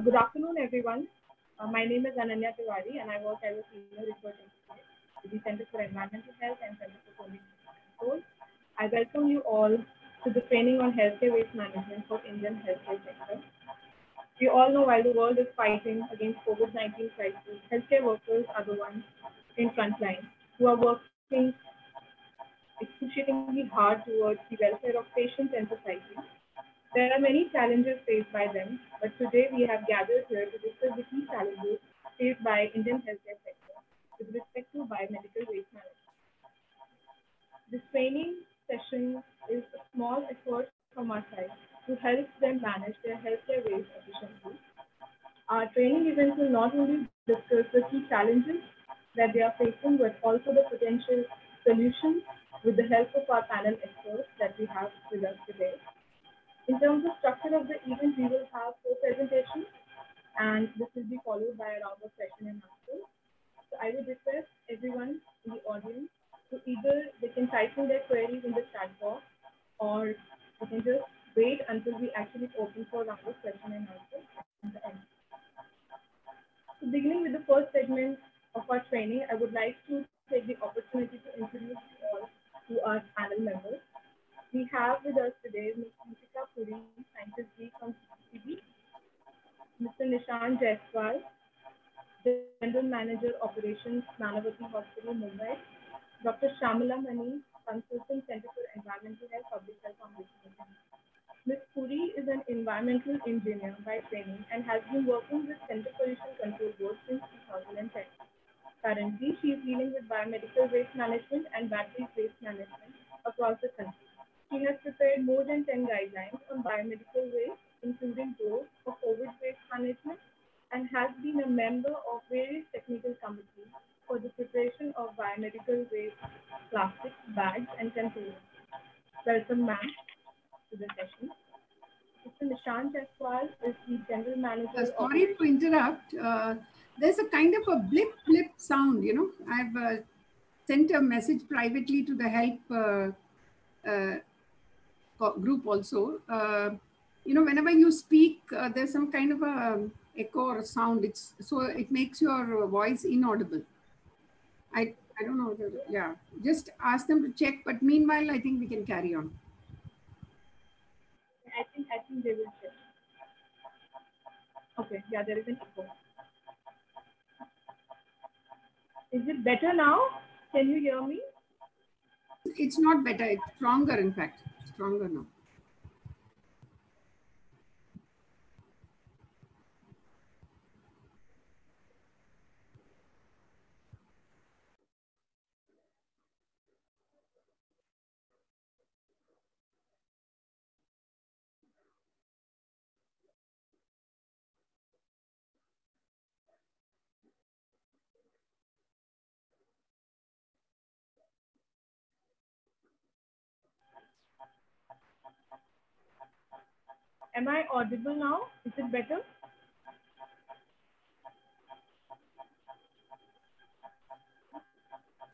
Good afternoon, everyone. My name is Ananya Tiwari, and I work as a senior research associate with the Center for Environmental Health and Center for Pollution Control. I welcome you all to the training on healthcare waste management for Indian healthcare sector. We all know while the world is fighting against COVID-19 crisis, healthcare workers are the ones in front line who are working excruciatingly hard towards the welfare of patients and society. There are many challenges faced by them, but today we have gathered here to discuss the key challenges faced by Indian healthcare sector with respect to biomedical waste management. This training session is a small effort from our side to help them manage their healthcare waste efficiently. Our training events will not only discuss the key challenges that they are facing, but also the potential solutions with the help of our panel experts that we have with us today. In terms of structure of the event, we will have four presentations, and this will be followed by a round of question and answer. So I would request everyone in the audience to either they can type in their queries in the chat box, or they can just wait until we actually open for a round of question and answer at the end. So beginning with the first segment of our training, I would like to take the opportunity to introduce you all to our panel members. We have with us today Ms. Yutika Puri, Scientist B from CCTV, Mr. Nishant Jaiswal, General Manager Operations, Nanavati Hospital, Mumbai, Dr. Shamala Mani, Consultant Center for Environmental Health, Public Health Foundation. Ms. Puri is an environmental engineer by training and has been working with Center Pollution Control Board since 2010. Currently, she is dealing with biomedical waste management and battery waste management across the country. She has prepared more than 10 guidelines on biomedical waste, including those for COVID waste management, and has been a member of various technical committees for the preparation of biomedical waste, plastics, bags, and containers. Welcome, ma'am, to the session. Mr. Nishant Jaiswal is the General Manager. Sorry to interrupt. There's a kind of a blip sound, you know. I've sent a message privately to the help group also. You know, whenever you speak, there's some kind of a echo or sound. So it makes your voice inaudible. I don't know. Yeah, just ask them to check. But meanwhile, I think we can carry on. I think they will check. Okay, yeah, there is an echo. Is it better now? Can you hear me? It's not better. It's stronger, in fact. Stronger now. Am I audible now? Is it better?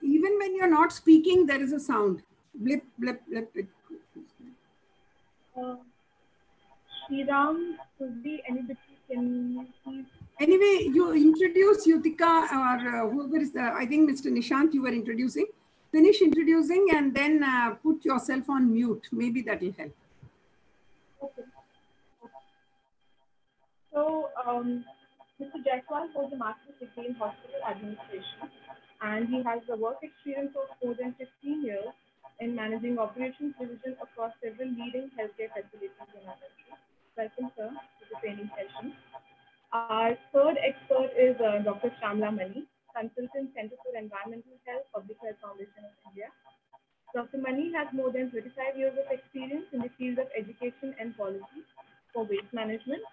Even when you're not speaking, there is a sound. Blip, blip, blip. Shriram, Subi, anybody can you please? Anyway, you introduce Yutika or whoever is the, I think Mr. Nishant you were introducing. Finish introducing and then put yourself on mute. Maybe that will help. Okay. So, Mr. Jaiswal holds a master's degree in hospital administration, and he has a work experience of more than 15 years in managing operations division across several leading healthcare facilities in our country. Welcome, sir, to the training session. Our third expert is Dr. Shamala Mani, Consultant Center for Environmental Health, Public Health Foundation of India. Dr. Mani has more than 35 years of experience in the field of education and policy for waste management.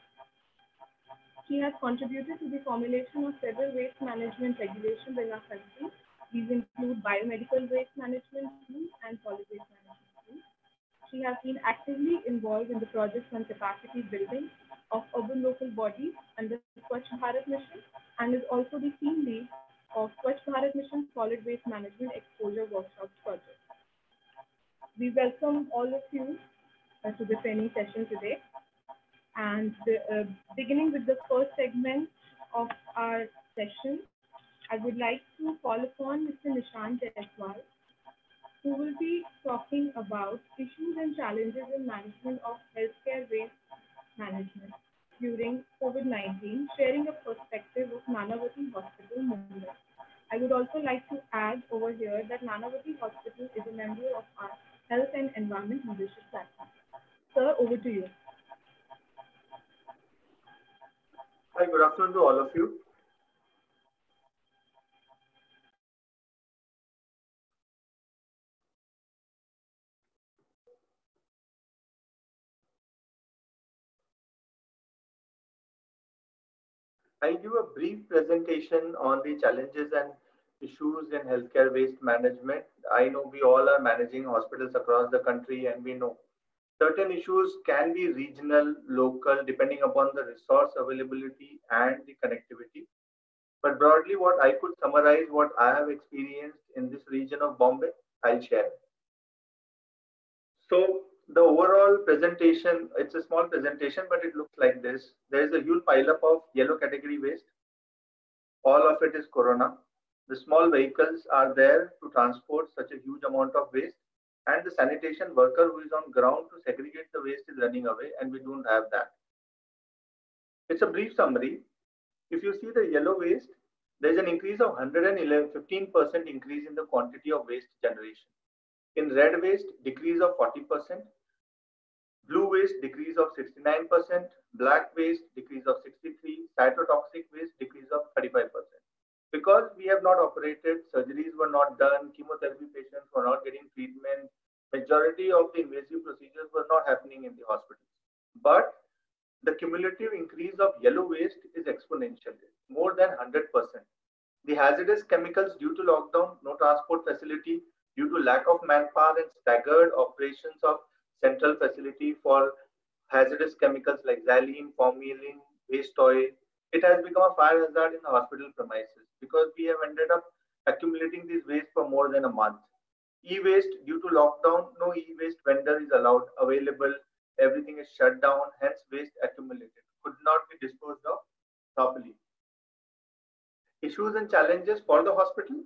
He has contributed to the formulation of several waste management regulations in our country. These include biomedical waste management rules and solid waste management rules. She has been actively involved in the projects on capacity building of urban local bodies under Swachh Bharat Mission, and is also the team lead of Swachh Bharat Mission Solid Waste Management Exposure Workshops project. We welcome all of you to the training session today. And beginning with the first segment of our session, I would like to call upon Mr. Nishant Jaiswal, who will be talking about issues and challenges in management of healthcare waste management during COVID-19, sharing a perspective of Nanavati Hospital, Mumbai. I would also like to add over here that Nanavati Hospital is a member of our Health and Environment Leadership Platform. Sir, over to you. Hi, good afternoon to all of you. I'll give a brief presentation on the challenges and issues in healthcare waste management. I know we all are managing hospitals across the country, and we know certain issues can be regional, local, depending upon the resource availability and the connectivity. But broadly, what I could summarize what I have experienced in this region of Bombay, I'll share. So the overall presentation, it's a small presentation, but it looks like this. There is a huge pileup of yellow category waste. All of it is corona. The small vehicles are there to transport such a huge amount of waste, and the sanitation worker who is on ground to segregate the waste is running away, and we don't have that. It's a brief summary. If you see the yellow waste, there is an increase of 15% increase in the quantity of waste generation. In red waste, decrease of 40%, blue waste decrease of 69%, black waste decrease of 63%, cytotoxic waste decrease of 35%. Because we have not operated, surgeries were not done, chemotherapy patients were not getting treatment, majority of the invasive procedures were not happening in the hospitals. But the cumulative increase of yellow waste is exponential, more than 100%. The hazardous chemicals due to lockdown, no transport facility, due to lack of manpower and staggered operations of central facility for hazardous chemicals like xylene, formalin, waste oil, it has become a fire hazard in the hospital premises because we have ended up accumulating this waste for more than a month. E-waste, due to lockdown, no e-waste vendor is allowed, available, everything is shut down, hence waste accumulated, could not be disposed of properly. Issues and challenges for the hospital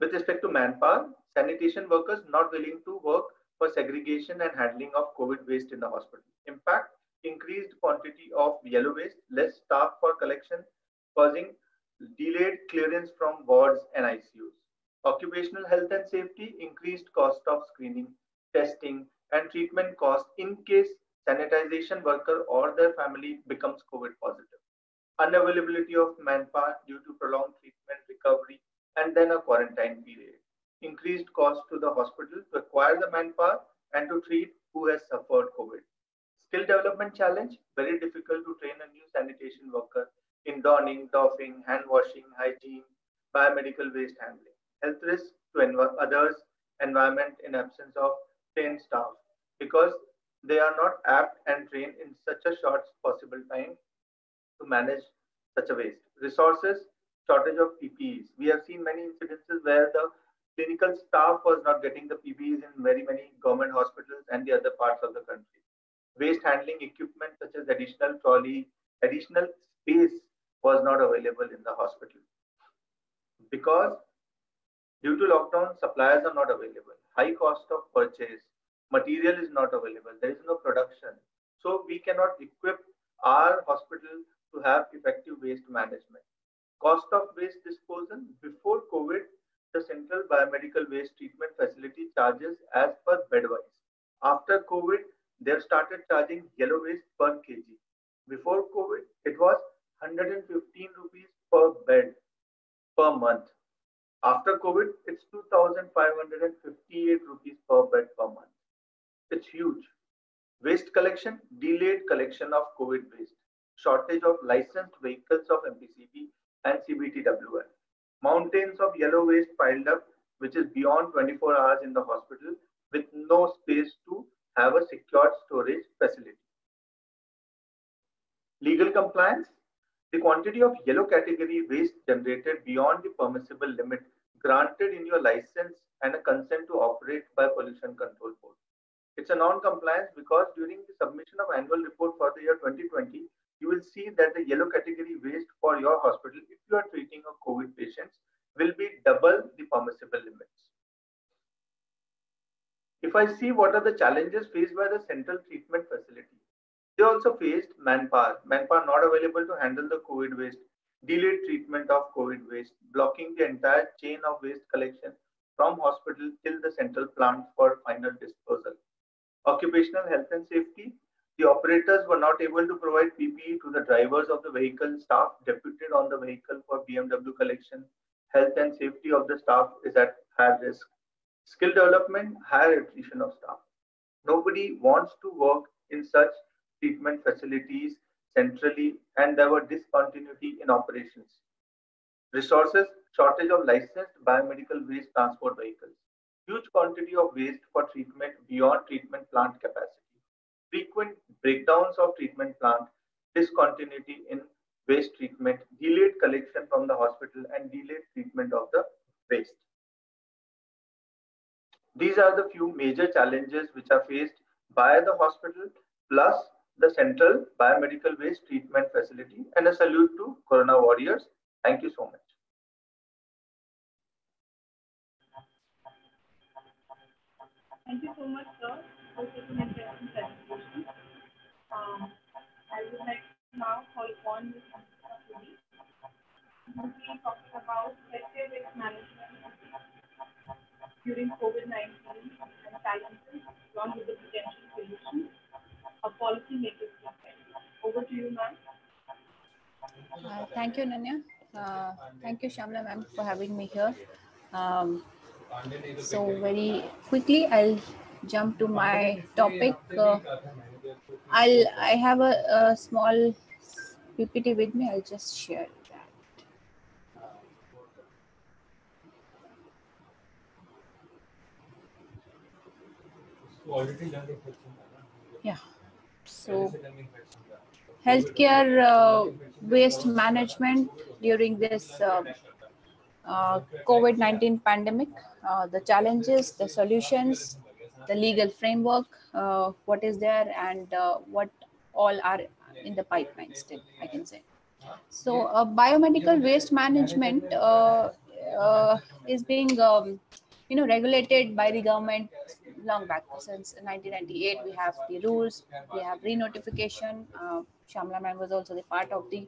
with respect to manpower, sanitation workers not willing to work for segregation and handling of COVID waste in the hospital. Impact, increased quantity of yellow waste, less staff for collection, causing delayed clearance from wards and ICUs. Occupational health and safety, increased cost of screening, testing, and treatment costs in case sanitization worker or their family becomes COVID positive. Unavailability of manpower due to prolonged treatment recovery and then a quarantine period. Increased cost to the hospital to acquire the manpower and to treat who has suffered COVID. Skill development challenge, very difficult to train a new sanitation worker in donning, doffing, hand washing, hygiene, biomedical waste handling. Health risk to others, environment in absence of trained staff because they are not apt and trained in such a short possible time to manage such a waste. Resources, shortage of PPEs. We have seen many incidences where the clinical staff was not getting the PPEs in very many government hospitals and the other parts of the country. Waste handling equipment such as additional trolley, additional space was not available in the hospital. Because due to lockdown, suppliers are not available. High cost of purchase, material is not available. There is no production. So we cannot equip our hospital to have effective waste management. Cost of waste disposal, before COVID, the Central Biomedical Waste Treatment Facility charges as per bedwise. After COVID, they have started charging yellow waste per kg. Before COVID, it was 115 rupees per bed per month. After COVID, it's 2,558 rupees per bed per month. It's huge. Waste collection, delayed collection of COVID waste, shortage of licensed vehicles of MPCB and CBTWL, mountains of yellow waste piled up, which is beyond 24 hours in the hospital with no space to have a secured storage facility. Legal compliance, the quantity of yellow category waste generated beyond the permissible limit granted in your license and a consent to operate by Pollution Control Board. It's a non-compliance because during the submission of annual report for the year 2020, you will see that the yellow category waste for your hospital, if you are treating a COVID patients, will be double the permissible limits. If I see what are the challenges faced by the central treatment facility, they also faced manpower not available to handle the COVID waste, delayed treatment of COVID waste, blocking the entire chain of waste collection from hospital till the central plant for final disposal. Occupational health and safety, the operators were not able to provide PPE to the drivers of the vehicle, staff deputed on the vehicle for BMW collection. Health and safety of the staff is at high risk. Skill development, higher attrition of staff. Nobody wants to work in such treatment facilities centrally, and there were discontinuity in operations. Resources, shortage of licensed biomedical waste transport vehicles. Huge quantity of waste for treatment beyond treatment plant capacity. Frequent breakdowns of treatment plant, discontinuity in waste treatment, delayed collection from the hospital, and delayed treatment of the waste. These are the few major challenges which are faced by the hospital plus the central biomedical waste treatment facility, and a salute to Corona warriors. Thank you so much. Thank you so much, sir, for such an interesting presentation. I would like to now call upon Ms. Amrita Puri, who will be talking about healthcare waste management during COVID-19 and challenges, along with the potential solutions, a policymaker's perspective. Over to you, ma'am. Thank you, Nanya. Thank you, Shamla ma'am, for having me here. So very quickly, I'll jump to my topic. I have a small PPT with me. I'll just share that. Yeah. So healthcare waste management during this COVID-19 pandemic, the challenges, the solutions, the legal framework, what is there, and what all are in the pipeline still, I can say. So biomedical waste management is being regulated by the government long back. Since 1998, we have the rules, we have re-notification. Shamla ma'am was also the part of the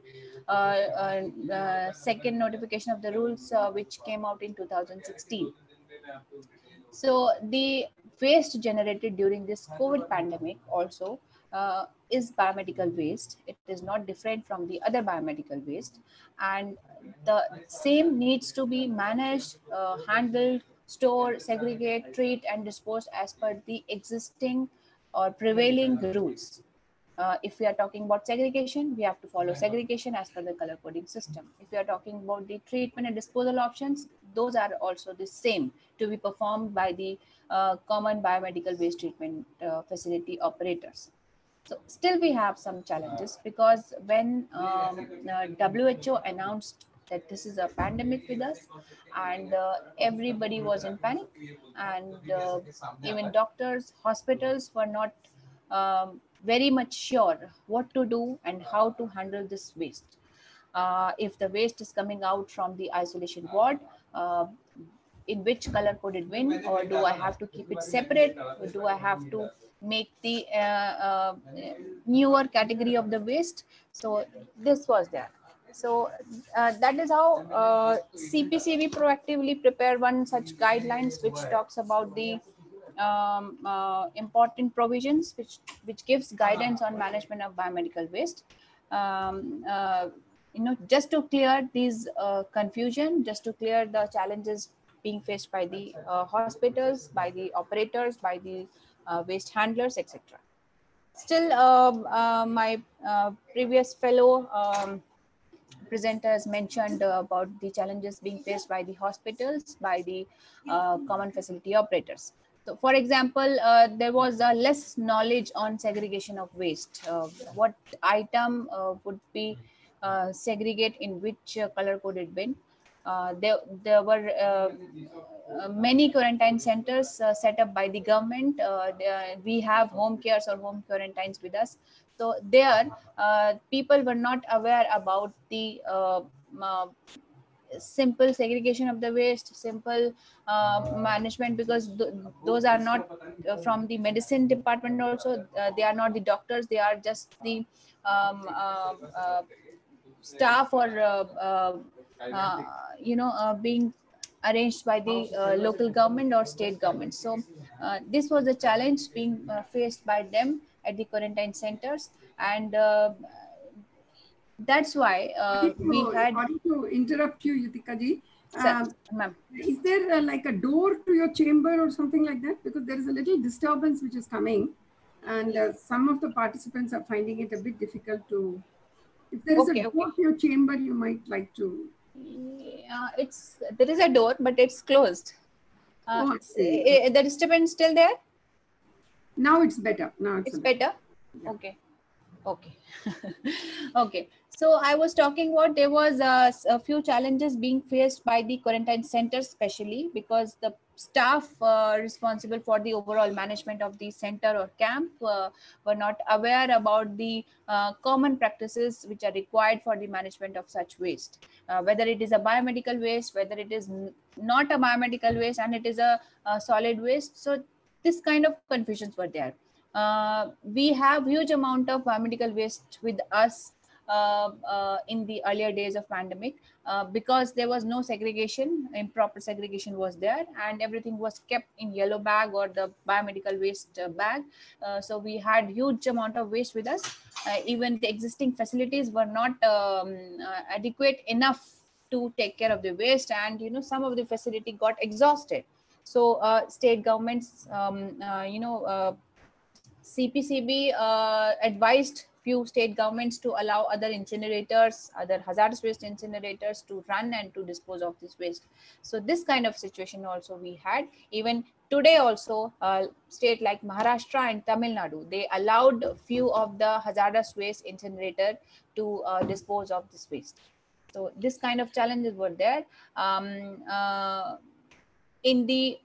second notification of the rules, which came out in 2016. So the waste generated during this COVID pandemic also is biomedical waste. It is not different from the other biomedical waste, and the same needs to be managed, handled, store, segregate, treat, and dispose as per the existing or prevailing rules. If we are talking about segregation, we have to follow segregation as per the color coding system. If we are talking about the treatment and disposal options, those are also the same to be performed by the common biomedical waste treatment facility operators. So still we have some challenges, because when WHO announced that this is a pandemic with us, and everybody was in panic, and even doctors, hospitals were not very much sure what to do and how to handle this waste. If the waste is coming out from the isolation ward, in which color coded bin, or do I have to keep it separate, or do I have to make the newer category of the waste? So this was there. So that is how CPCB proactively prepared one such guidelines, which talks about the important provisions, which gives guidance on management of biomedical waste. Just to clear these confusion, just to clear the challenges being faced by the hospitals, by the operators, by the waste handlers, etc. Still, my previous fellow presenters mentioned about the challenges being faced by the hospitals, by the common facility operators. So, for example, there was less knowledge on segregation of waste. What item would be segregate in which color-coded bin? There were many quarantine centers set up by the government. We have home cares or home quarantines with us. So there, people were not aware about the simple segregation of the waste, simple management, because those are not from the medicine department also. They are not the doctors, they are just the staff or being arranged by the local government or state government. So this was a challenge being faced by them at the quarantine centers, and that's why we had. Sorry to interrupt you, Yutika ji. Ma'am. Is there like a door to your chamber or something like that? Because there is a little disturbance which is coming, and some of the participants are finding it a bit difficult to. If there is a door to your chamber, you might like to. There is a door, but it's closed. The disturbance still there? Now it's better. Now it's better. Yeah. Okay. Okay. So I was talking about there was a few challenges being faced by the quarantine centers, especially because the staff responsible for the overall management of the center or camp were not aware about the common practices which are required for the management of such waste, whether it is a biomedical waste, whether it is not a biomedical waste and it is a solid waste. So this kind of confusions were there. We have huge amount of biomedical waste with us in the earlier days of pandemic, because there was no segregation. Improper segregation was there, and everything was kept in yellow bag or the biomedical waste bag. So we had huge amount of waste with us. Even the existing facilities were not adequate enough to take care of the waste, and some of the facility got exhausted. So state governments, CPCB advised few state governments to allow other incinerators, other hazardous waste incinerators to run and to dispose of this waste. So this kind of situation also we had. Even today also, state like Maharashtra and Tamil Nadu, they allowed few of the hazardous waste incinerator to dispose of this waste. So this kind of challenges were there. In the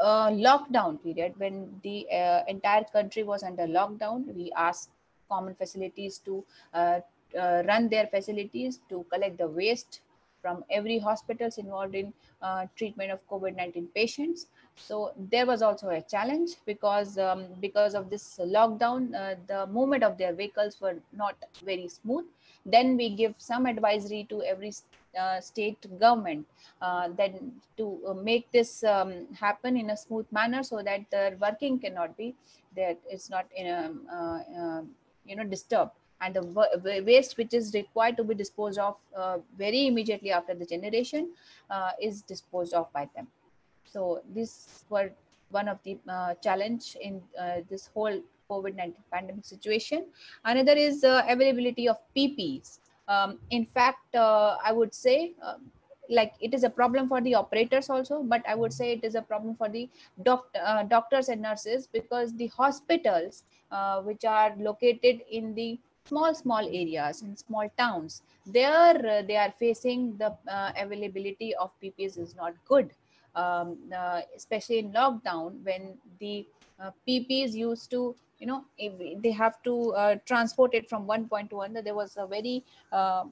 lockdown period, when the entire country was under lockdown, we asked common facilities to run their facilities to collect the waste from every hospitals involved in treatment of COVID-19 patients. So there was also a challenge because of this lockdown, the movement of their vehicles were not very smooth. Then we give some advisory to every state government then to make this happen in a smooth manner, so that the working cannot be that it's not in a disturbed, and the waste which is required to be disposed of very immediately after the generation is disposed of by them. So this were one of the challenge in this whole COVID-19 pandemic situation. Another is availability of PPEs. In fact, I would say like it is a problem for the operators also, but I would say it is a problem for the doctors and nurses, because the hospitals which are located in the small areas in small towns, there they are facing the availability of PPEs is not good, especially in lockdown, when the PPEs used to, if they have to transport it from one point to another. There was a very I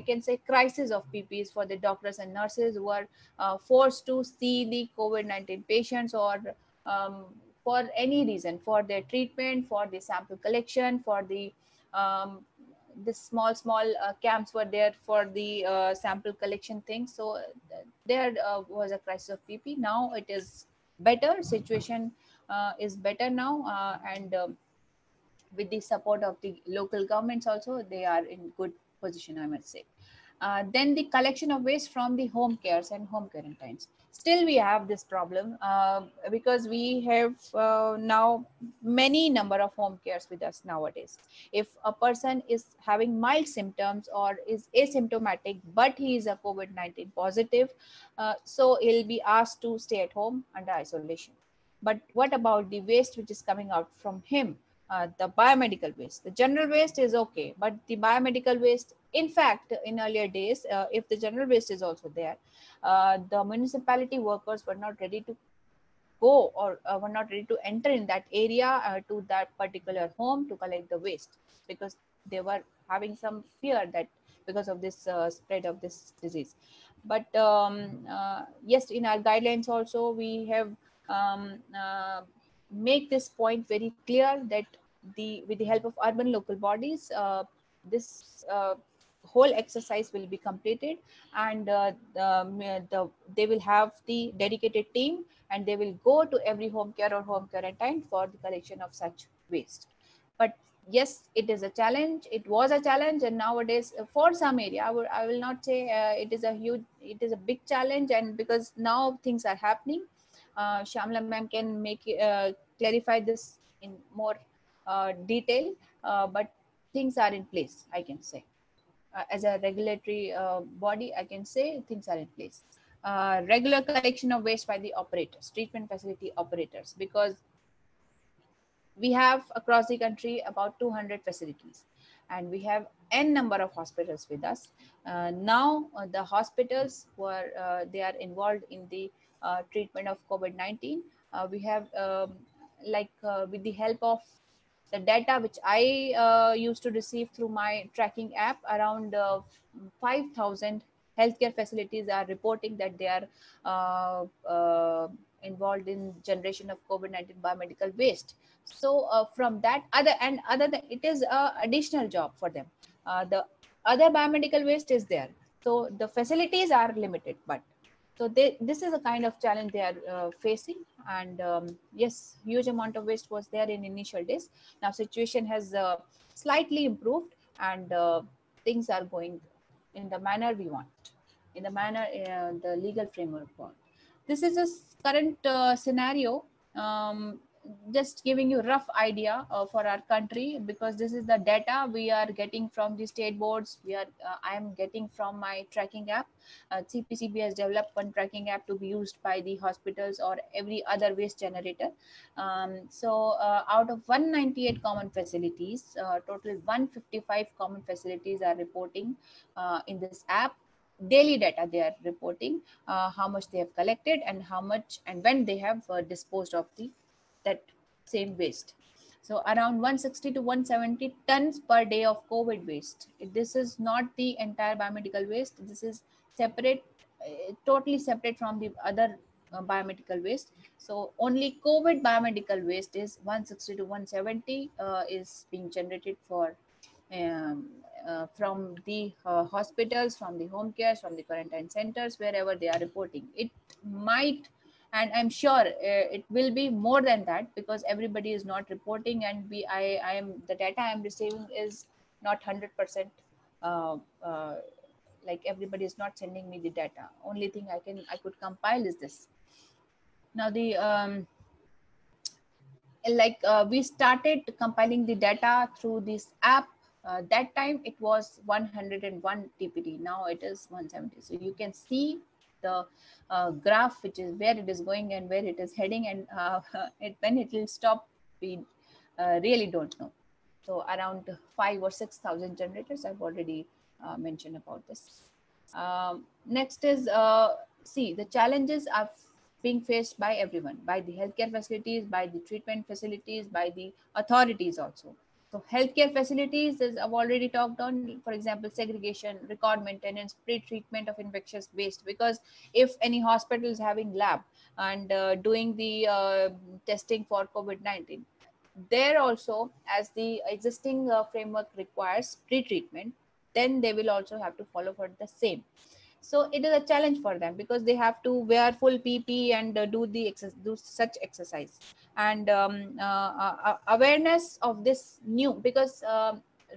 can say crisis of PPEs for the doctors and nurses who are forced to see the COVID-19 patients, or for any reason, for their treatment, for the sample collection, for the small camps were there for the sample collection thing. So there was a crisis of PPE. Now it is better, situation is better now, and with the support of the local governments also, they are in good position, I must say. Then the collection of waste from the home cares and home quarantines. Still we have this problem because we have now many number of home cares with us nowadays. If a person is having mild symptoms or is asymptomatic, but he is a COVID-19 positive, so he'll be asked to stay at home under isolation. But what about the waste which is coming out from him? the biomedical waste. The general waste is okay, but the biomedical waste, in fact, in earlier days, if the general waste is also there, the municipality workers were not ready to go, or were not ready to enter in that area to that particular home to collect the waste, because they were having some fear that because of this spread of this disease. But yes, in our guidelines also we have make this point very clear that with the help of urban local bodies, this whole exercise will be completed, and they will have the dedicated team, and they will go to every home care or home quarantine for the collection of such waste. But yes, it is a challenge. It was a challenge, and nowadays for some area, I will not say it is a big challenge, and because now things are happening. Shamla ma'am can clarify this in more detail, but things are in place, I can say. As a regulatory body, I can say things are in place. Regular collection of waste by the operators, treatment facility operators, because we have across the country about 200 facilities, and we have n number of hospitals with us. Now the hospitals who are they are involved in the treatment of COVID-19. We have with the help of the data which I used to receive through my tracking app, around 5,000 healthcare facilities are reporting that they are involved in generation of COVID-19 biomedical waste. So from that, other than it is a additional job for them. The other biomedical waste is there, so the facilities are limited, but so this is a kind of challenge they are facing. And yes, huge amount of waste was there in initial days. Now situation has slightly improved, and things are going in the manner we want, in the manner the legal framework want. This is a current scenario, just giving you rough idea for our country, because this is the data we are getting from the state boards. I am getting from my tracking app. CPCB has developed one tracking app to be used by the hospitals or every other waste generator. So out of 198 common facilities, total 155 common facilities are reporting in this app. Daily data they are reporting, how much they have collected and how much and when they have disposed of that same waste. So around 160 to 170 tons per day of COVID waste. This is not the entire biomedical waste. This is separate, totally separate from the other biomedical waste. So only COVID biomedical waste is 160 to 170 is being generated for from the hospitals, from the home cares, from the quarantine centers, wherever they are reporting. It might, and I'm sure it will be more than that, because everybody is not reporting, and I am the data I am receiving is not 100%. Like everybody is not sending me the data. Only thing I could compile is this. Now the we started compiling the data through this app. That time it was 101 TPD. Now it is 170. So you can see the graph, which is where it is going and where it is heading, and when it will stop, we really don't know. So around 5,000 or 6,000 generators, I've already mentioned about this. Next is, see, the challenges are being faced by everyone, by the healthcare facilities, by the treatment facilities, by the authorities also. So healthcare facilities, as I've already talked on, for example, segregation, record maintenance, pre-treatment of infectious waste, because if any hospital is having lab and doing the testing for COVID-19, there also, as the existing framework requires pre-treatment, then they will also have to follow for the same. So it is a challenge for them, because they have to wear full PP and do such exercise. And awareness of this new, because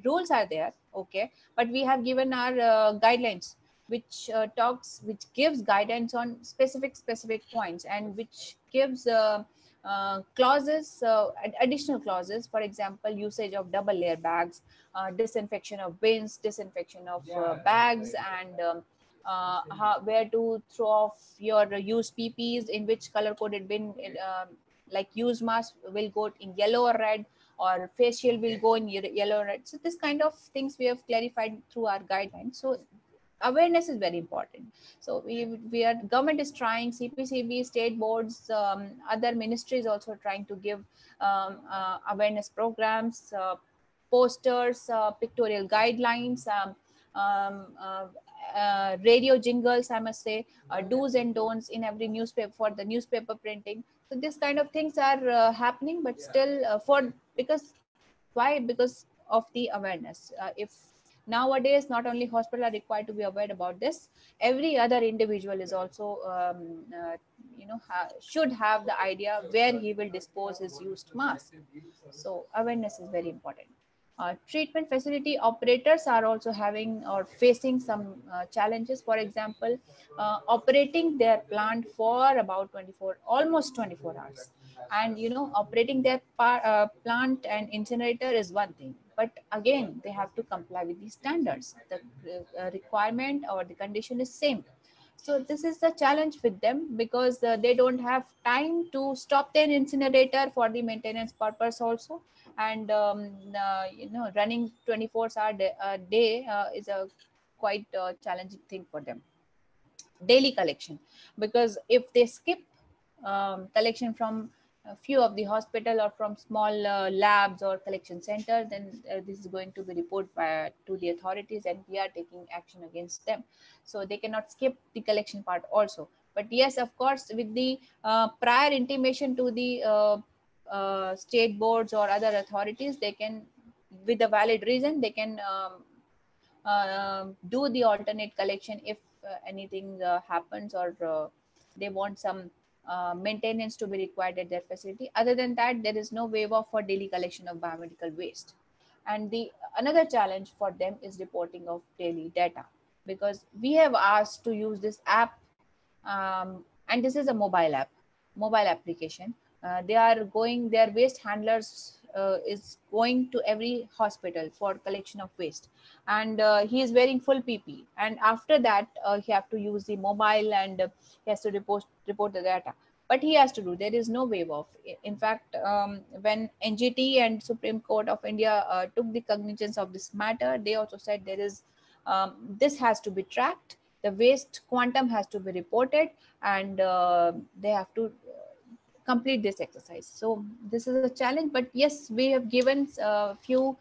rules are there, okay, but we have given our guidelines, which gives guidance on specific points, and which gives clauses, additional clauses, for example, usage of double layer bags, disinfection of bins, disinfection of bags, and where to throw off your used PPs, in which color coded bin, like used mask will go in yellow or red, or facial will go in yellow, red. So this kind of things we have clarified through our guidelines. So awareness is very important. So we are, government is trying, CPCB, state boards, other ministries also trying to give awareness programs, posters, pictorial guidelines, radio jingles, I must say, do's and don'ts in every newspaper for the newspaper printing. So this kind of things are happening, but still because why? Because of the awareness. If nowadays not only hospitals are required to be aware about this, every other individual is also should have the idea where he will dispose his used mask. So awareness is very important. Treatment facility operators are also having or facing some challenges. For example, operating their plant for about almost 24 hours. And operating their plant and incinerator is one thing, but again they have to comply with these standards. The requirement or the condition is same. So this is the challenge with them, because they don't have time to stop their incinerator for the maintenance purpose also. And running 24 hours a day is a quite challenging thing for them. Daily collection, because if they skip collection from a few of the hospital or from small labs or collection center, then this is going to be reported to the authorities, and we are taking action against them. So they cannot skip the collection part also. But yes, of course, with the prior intimation to the state boards or other authorities, they can, with a valid reason, they can do the alternate collection if anything happens, or they want some maintenance to be required at their facility. Other than that, there is no waiver for daily collection of biomedical waste. And the another challenge for them is reporting of daily data, because we have asked to use this app, and this is a mobile application. Their waste handlers is going to every hospital for collection of waste, and he is wearing full PP, and after that he have to use the mobile, and he has to report the data. But he has to do, there is no waiver of. In fact, when NGT and Supreme Court of India took the cognizance of this matter, they also said there is this has to be tracked, the waste quantum has to be reported, and they have to complete this exercise. So this is a challenge, but yes, we have given a few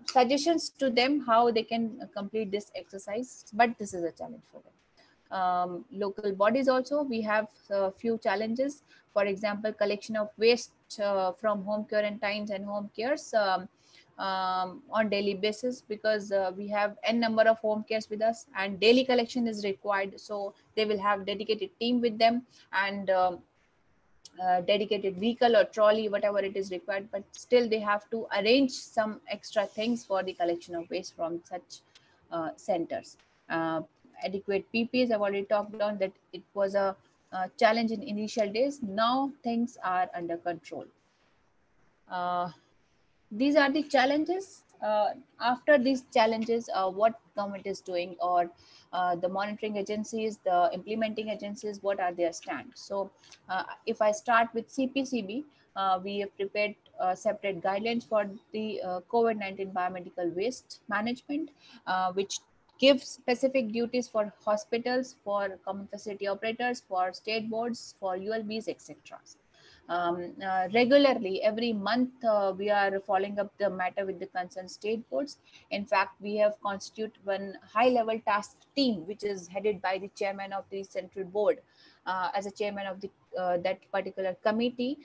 suggestions to them how they can complete this exercise, but this is a challenge for them. Local bodies also, we have a few challenges. For example, collection of waste from home quarantines and home cares on daily basis, because we have n number of home cares with us, and daily collection is required. So they will have dedicated team with them, and dedicated vehicle or trolley, whatever it is required, but still they have to arrange some extra things for the collection of waste from such centers. Adequate PPEs, I've already talked on that it was a challenge in initial days. Now things are under control. These are the challenges. After these challenges, what government is doing, or the monitoring agencies, the implementing agencies, what are their stands? So if I start with CPCB, we have prepared separate guidelines for the COVID-19 biomedical waste management, which gives specific duties for hospitals, for common facility operators, for state boards, for ULBs, etc. Regularly, every month, we are following up the matter with the concerned state boards. In fact, we have constituted one high-level task team, which is headed by the chairman of the central board, as a chairman of the that particular committee,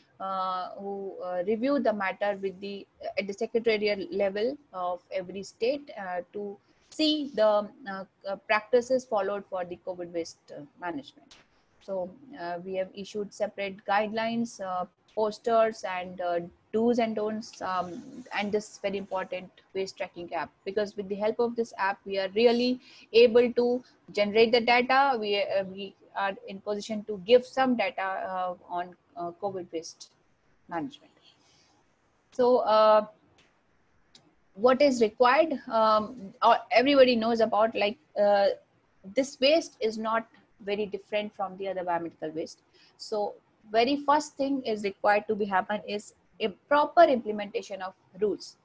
who review the matter with the at the secretarial level of every state to see the practices followed for the COVID waste management. So we have issued separate guidelines, posters, and do's and don'ts, and this very important waste tracking app, because with the help of this app, we are really able to generate the data. We are in position to give some data on COVID waste management. So what is required, everybody knows about, like this waste is not very different from the other biomedical waste. So very first thing is required to be happen is a proper implementation of rules.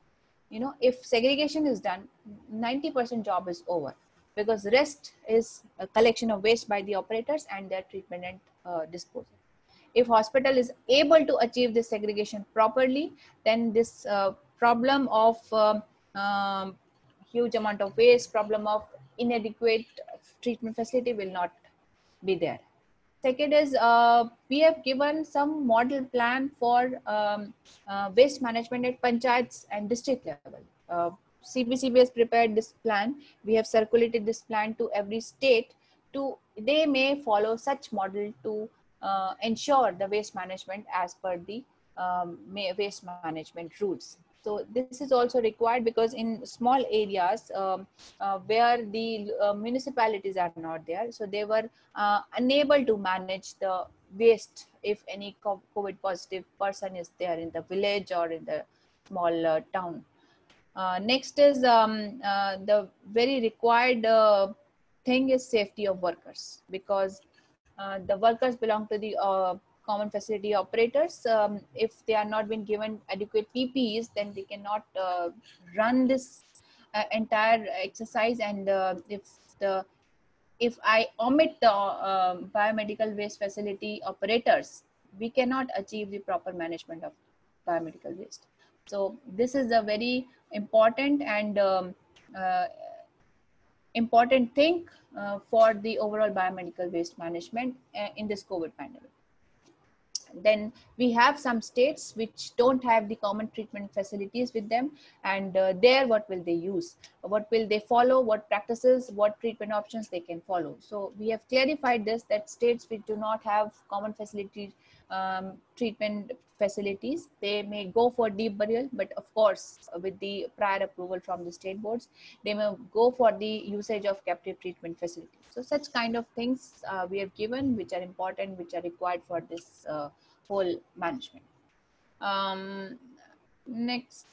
You know, if segregation is done, 90% job is over, because rest is a collection of waste by the operators and their treatment and disposal. If hospital is able to achieve this segregation properly, then this problem of huge amount of waste, problem of inadequate treatment facility will not be there. Second is, we have given some model plan for waste management at panchayats and district level. CBCB has prepared this plan. We have circulated this plan to every state. They may follow such model to ensure the waste management as per the waste management rules. So this is also required, because in small areas where the municipalities are not there, so they were unable to manage the waste if any COVID positive person is there in the village or in the small town. Next is the very required thing is safety of workers, because the workers belong to the common facility operators. If they are not been given adequate PPEs, then they cannot run this entire exercise. And if I omit the biomedical waste facility operators, we cannot achieve the proper management of biomedical waste. So this is a very important and important thing for the overall biomedical waste management in this COVID pandemic. Then we have some states which don't have the common treatment facilities with them, and there what will they use, what will they follow, what practices, what treatment options they can follow. So we have clarified this, that states which do not have common facilities, treatment facilities, they may go for deep burial, but of course with the prior approval from the state boards, they may go for the usage of captive treatment facilities. So such kind of things we have given, which are important, which are required for this whole management. Next,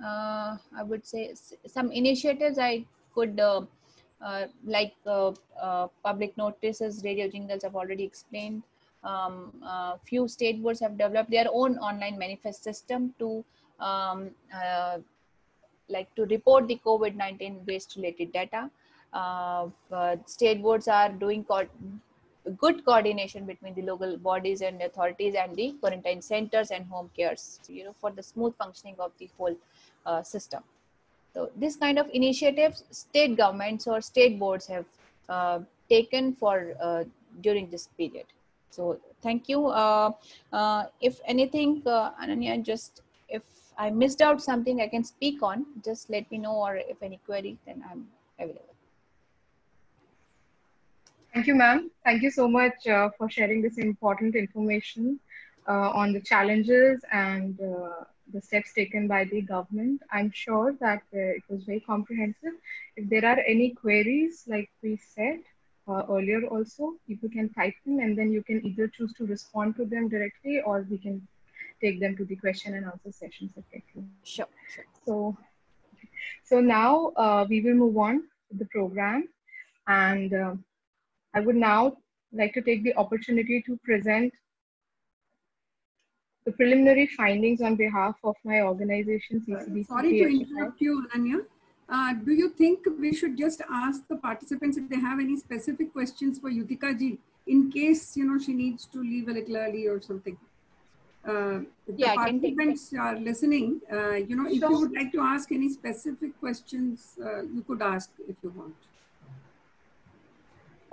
I would say some initiatives I could like public notices, radio jingles I've already explained. Few state boards have developed their own online manifest system to like to report the COVID-19 waste related data. State boards are doing good coordination between the local bodies and authorities and the quarantine centers and home cares, you know, for the smooth functioning of the whole system. So this kind of initiatives state governments or state boards have taken for during this period. So thank you. If anything, Ananya, just if I missed out something I can speak on, just let me know, or if any query, then I'm available. Thank you, ma'am. Thank you so much for sharing this important information on the challenges and the steps taken by the government. I'm sure that it was very comprehensive. If there are any queries, like we said earlier also, people can type them, and then you can either choose to respond to them directly, or we can take them to the question and answer session separately. Sure. So now we will move on to the program, and I would now like to take the opportunity to present the preliminary findings on behalf of my organization, CCBC. Sorry to interrupt you, Ananya. Do you think we should just ask the participants if they have any specific questions for Yutika ji, in case, you know, she needs to leave a little early or something? If the participants are listening, you know, if you would like to ask any specific questions, you could ask if you want.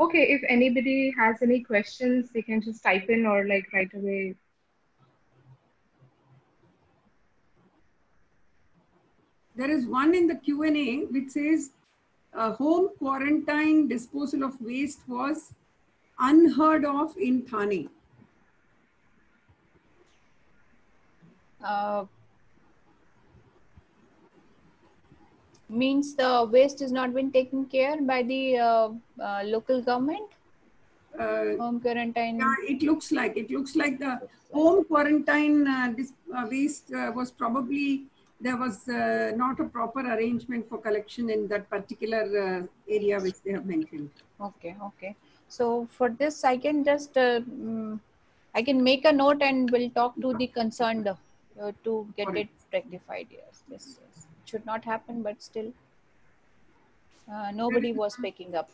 Okay, if anybody has any questions, they can just type in or like right away. There is one in the Q&A which says home quarantine disposal of waste was unheard of in Thane. Means the waste is not been taken care by the local government? Home quarantine. Yeah, it looks like the home quarantine waste was probably, there was not a proper arrangement for collection in that particular area which they have mentioned. Okay. So for this, I can just I can make a note and we'll talk to the concerned to get it rectified. Yes, yes, yes. It should not happen, but still. Nobody was picking up.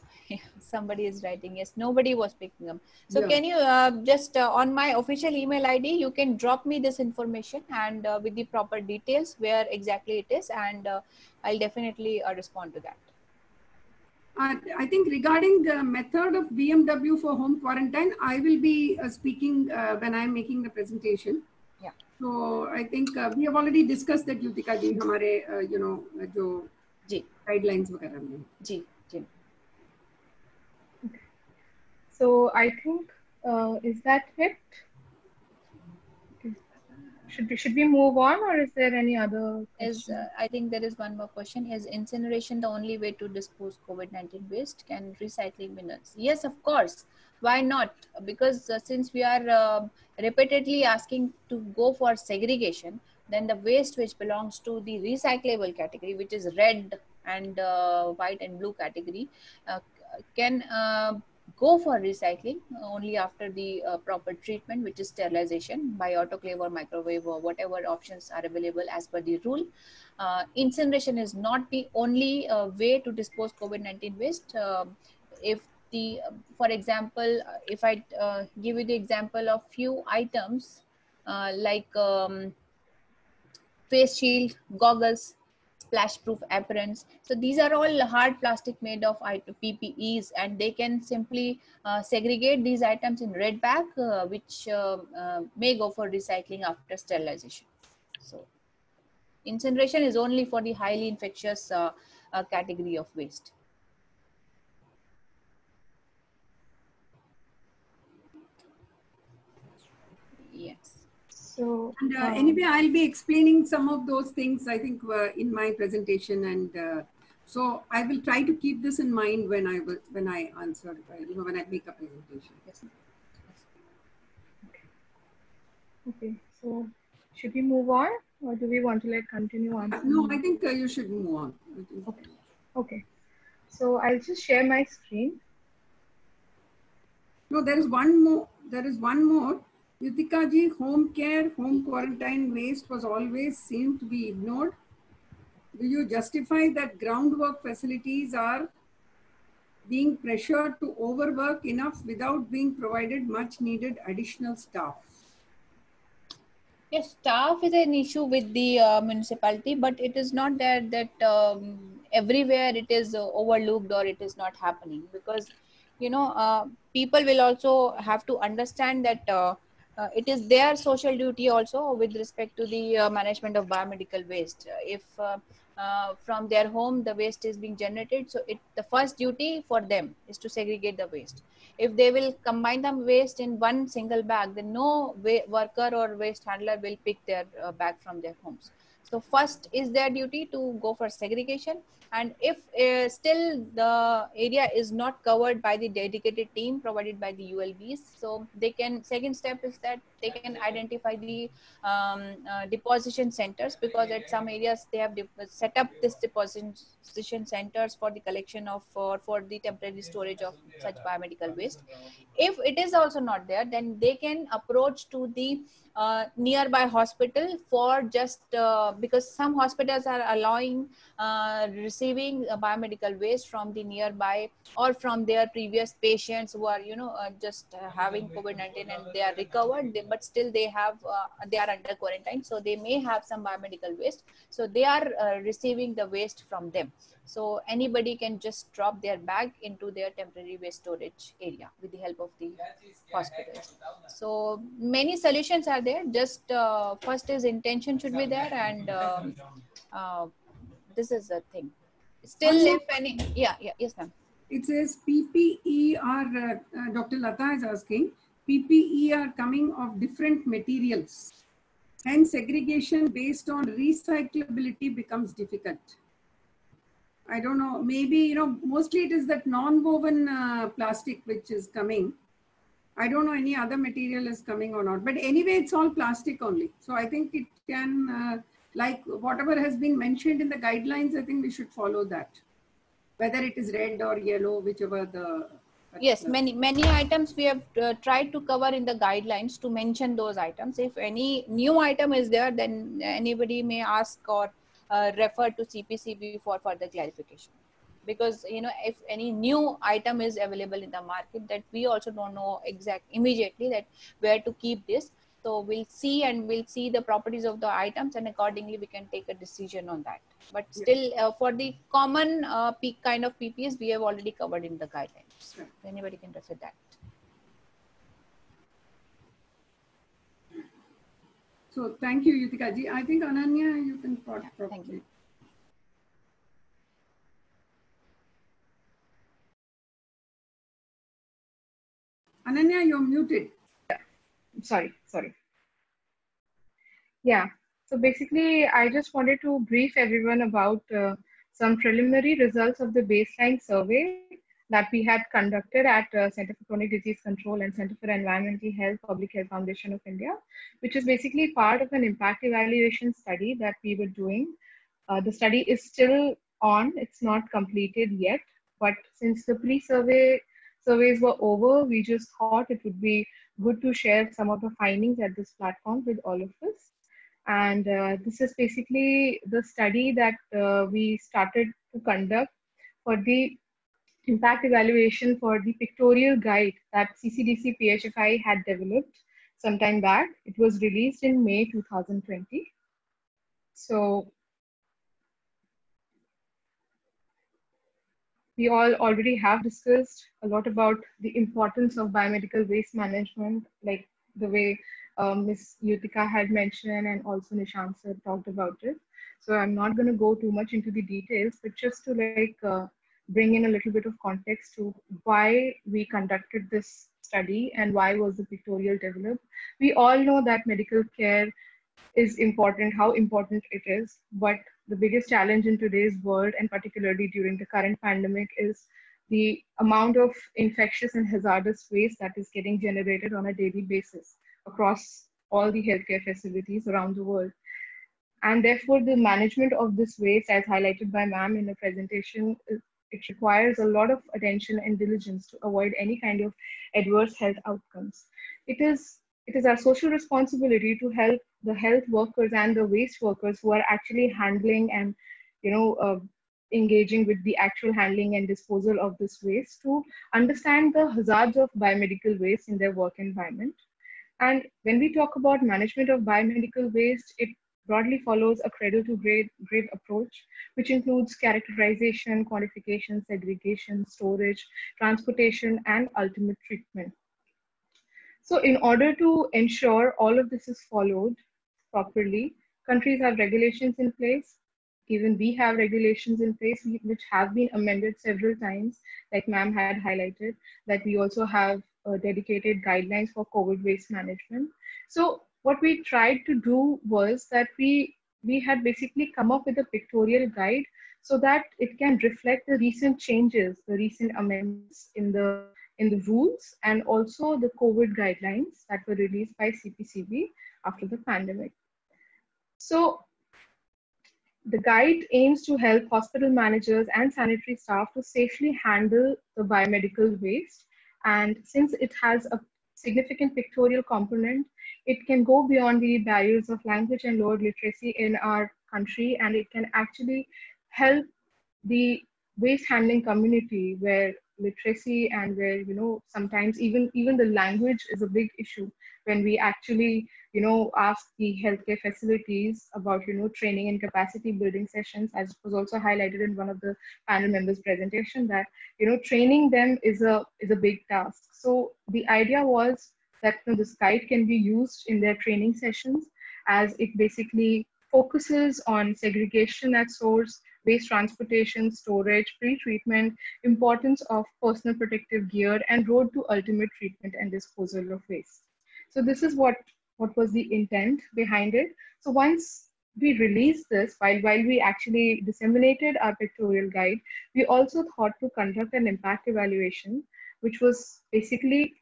Somebody is writing, yes, nobody was picking up. So Yeah. can you just on my official email ID, you can drop me this information and with the proper details where exactly it is, and I'll definitely respond to that. I think regarding the method of BMW for home quarantine, I will be speaking when I'm making the presentation. Yeah. So I think we have already discussed that, Yutika ji, hamare, you know, jo guidelines वगैरह में. जी, जी. Okay. So I think is that it? Should we move on, or is there any other question? I think there is one more question. Is incineration the only way to dispose COVID-19 waste? Can recycling be done? Yes, of course. Why not? Because since we are repeatedly asking to go for segregation, then the waste which belongs to the recyclable category, which is red and white and blue category, can go for recycling only after the proper treatment, which is sterilization by autoclave or microwave or whatever options are available as per the rule. Incineration is not the only way to dispose COVID-19 waste. If the, for example, if I give you the example of few items like face shield, goggles, splash proof aprons. So these are all hard plastic made of PPEs, and they can simply segregate these items in red bag, which may go for recycling after sterilization. So incineration is only for the highly infectious category of waste. Yes. So and anyway, I'll be explaining some of those things, I think, in my presentation, and so I will try to keep this in mind when I answer, you know, when I make a presentation. Yes. okay. So should we move on, or do we want to continue on? No, I think you should move on. Okay. Okay. So I'll just share my screen. No, there is one more. There is one more. Yutika ji, home care, home quarantine waste was always seemed to be ignored. Do you justify that groundwork facilities are being pressured to overwork enough without being provided much needed additional staff? Yes, staff is an issue with the municipality, but it is not that everywhere it is overlooked or it is not happening, because you know people will also have to understand that it is their social duty also with respect to the management of biomedical waste. If from their home the waste is being generated, so the first duty for them is to segregate the waste. If they will combine the waste in one single bag, then no worker or waste handler will pick their bag from their homes. So first is their duty to go for segregation, and if still the area is not covered by the dedicated team provided by the ULBs, so they can, second step is that they can identify the deposition centers, because at some areas they have set up this deposition centers for the collection of for the temporary storage of such biomedical waste. If it is also not there, then they can approach to the nearby hospital for just because some hospitals are allowing receiving biomedical waste from the nearby or from their previous patients who are just having COVID-19 and they are recovered, but still they are under quarantine, so they may have some biomedical waste, so they are receiving the waste from them. So anybody can just drop their bag into their temporary waste storage area with the help of the hospitals. So many solutions are there. Just first is intention should be there, and this is the thing. Still, if any, yes, ma'am. It says PPE are, Dr. Lata is asking, PPE are coming of different materials. Hence, segregation based on recyclability becomes difficult. I don't know, maybe, mostly it is that non-woven plastic which is coming. I don't know any other material is coming or not, but anyway, it's all plastic only. So I think it can, like whatever has been mentioned in the guidelines, I think we should follow that. Whether it is red or yellow, whichever the Yes, many items we have tried to cover in the guidelines to mention those items. If any new item is there, then anybody may ask or refer to CPCB for further clarification. Because if any new item is available in the market, that we also don't know immediately that where to keep this. So we'll see the properties of the items, and accordingly we can take a decision on that. But still, for the common kind of PPEs, we have already covered in the guidelines. Right. Anybody can refer that. So thank you, Yutika ji. I think Ananya, you can talk properly. Thank you. Ananya, you're muted. Sorry. Yeah, so basically, I just wanted to brief everyone about some preliminary results of the baseline survey that we had conducted at Center for Chronic Disease Control and Center for Environmental Health, Public Health Foundation of India, which is basically part of an impact evaluation study that we were doing. The study is still on, it's not completed yet, but since the surveys were over, we just thought it would be good to share some of the findings at this platform with all of us. And this is basically the study that we started to conduct for the impact evaluation for the pictorial guide that CCDC PHFI had developed some time back. It was released in May 2020. So we all already have discussed a lot about the importance of biomedical waste management, like the way Ms. Yutika had mentioned, and also Nishant sir talked about it. So I'm not going to go too much into the details, but just to bring in a little bit of context to why we conducted this study and why was the pictorial developed. We all know that medical care is important, how important it is, but the biggest challenge in today's world, and particularly during the current pandemic, is the amount of infectious and hazardous waste that is getting generated on a daily basis across all the healthcare facilities around the world. And therefore, the management of this waste, as highlighted by ma'am in the presentation, it requires a lot of attention and diligence to avoid any kind of adverse health outcomes. It is our social responsibility to help the health workers and the waste workers who are actually handling and engaging with the actual handling and disposal of this waste to understand the hazards of biomedical waste in their work environment. And when we talk about management of biomedical waste, it broadly follows a cradle-to-grave approach, which includes characterization, quantification, segregation, storage, transportation, and ultimate treatment. So in order to ensure all of this is followed properly, countries have regulations in place. Even we have regulations in place which have been amended several times, like ma'am had highlighted, that we also have dedicated guidelines for COVID waste management. So what we tried to do was that we had basically come up with a pictorial guide so that it can reflect the recent changes, the recent amendments in the rules, and also the COVID guidelines that were released by CPCB after the pandemic. So the guide aims to help hospital managers and sanitary staff to safely handle the biomedical waste. And since it has a significant pictorial component, it can go beyond the barriers of language and lower literacy in our country, and it can actually help the waste handling community where literacy and where sometimes even the language is a big issue when we actually ask the healthcare facilities about training and capacity building sessions, as was also highlighted in one of the panel members' presentation, that training them is a big task. So the idea was that this guide can be used in their training sessions, as it basically focuses on segregation at source, waste transportation, storage, pre-treatment, importance of personal protective gear, and road to ultimate treatment and disposal of waste. So this is what was the intent behind it. So once we released this, while we actually disseminated our pictorial guide, we also thought to conduct an impact evaluation, which was basically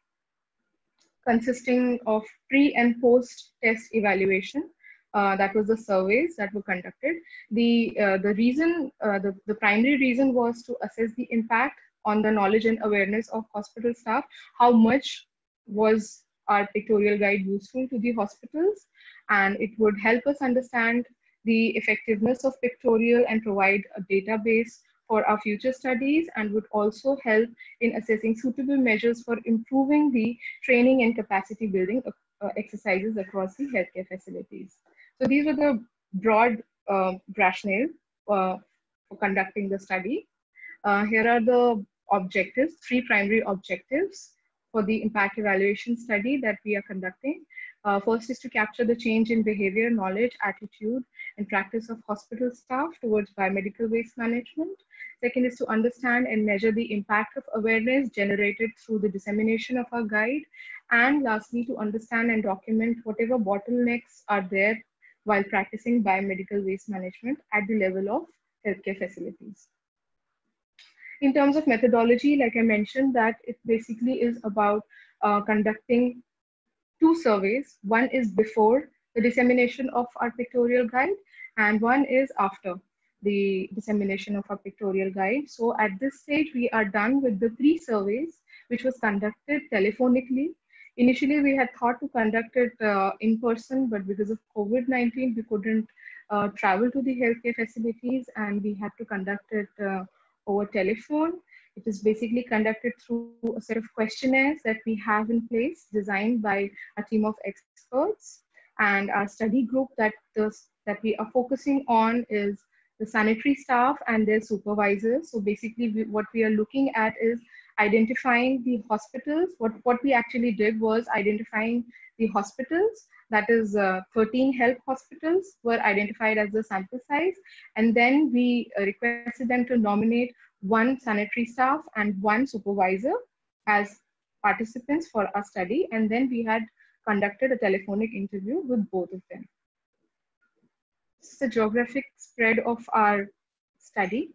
consisting of pre and post test evaluation. That was the surveys that were conducted. The primary reason was to assess the impact on the knowledge and awareness of hospital staff, how much was our pictorial guide useful to the hospitals, and it would help us understand the effectiveness of pictorial and provide a database for our future studies, and would also help in assessing suitable measures for improving the training and capacity building exercises across the healthcare facilities. So these were the broad rationale for conducting the study. Here are the objectives, 3 primary objectives for the impact evaluation study that we are conducting. First is to capture the change in behavior, knowledge, attitude, and practice of hospital staff towards biomedical waste management. Second is to understand and measure the impact of awareness generated through the dissemination of our guide. And lastly, to understand and document whatever bottlenecks are there while practicing biomedical waste management at the level of healthcare facilities. In terms of methodology, like I mentioned, that it basically is about conducting 2 surveys. One is before the dissemination of our pictorial guide, and one is after the dissemination of our pictorial guide. So at this stage, we are done with the 3 surveys, which was conducted telephonically. Initially, we had thought to conduct it in person, but because of COVID-19, we couldn't travel to the healthcare facilities, and we had to conduct it over telephone. It is basically conducted through a set of questionnaires that we have in place, designed by a team of experts. And our study group that we are focusing on is the sanitary staff and their supervisors. So basically what we are looking at is identifying the hospitals. What we actually did was identifying the hospitals, that is 13 health hospitals were identified as the sample size. And then we requested them to nominate 1 sanitary staff and 1 supervisor as participants for our study. And then we had conducted a telephonic interview with both of them. This is the geographic spread of our study.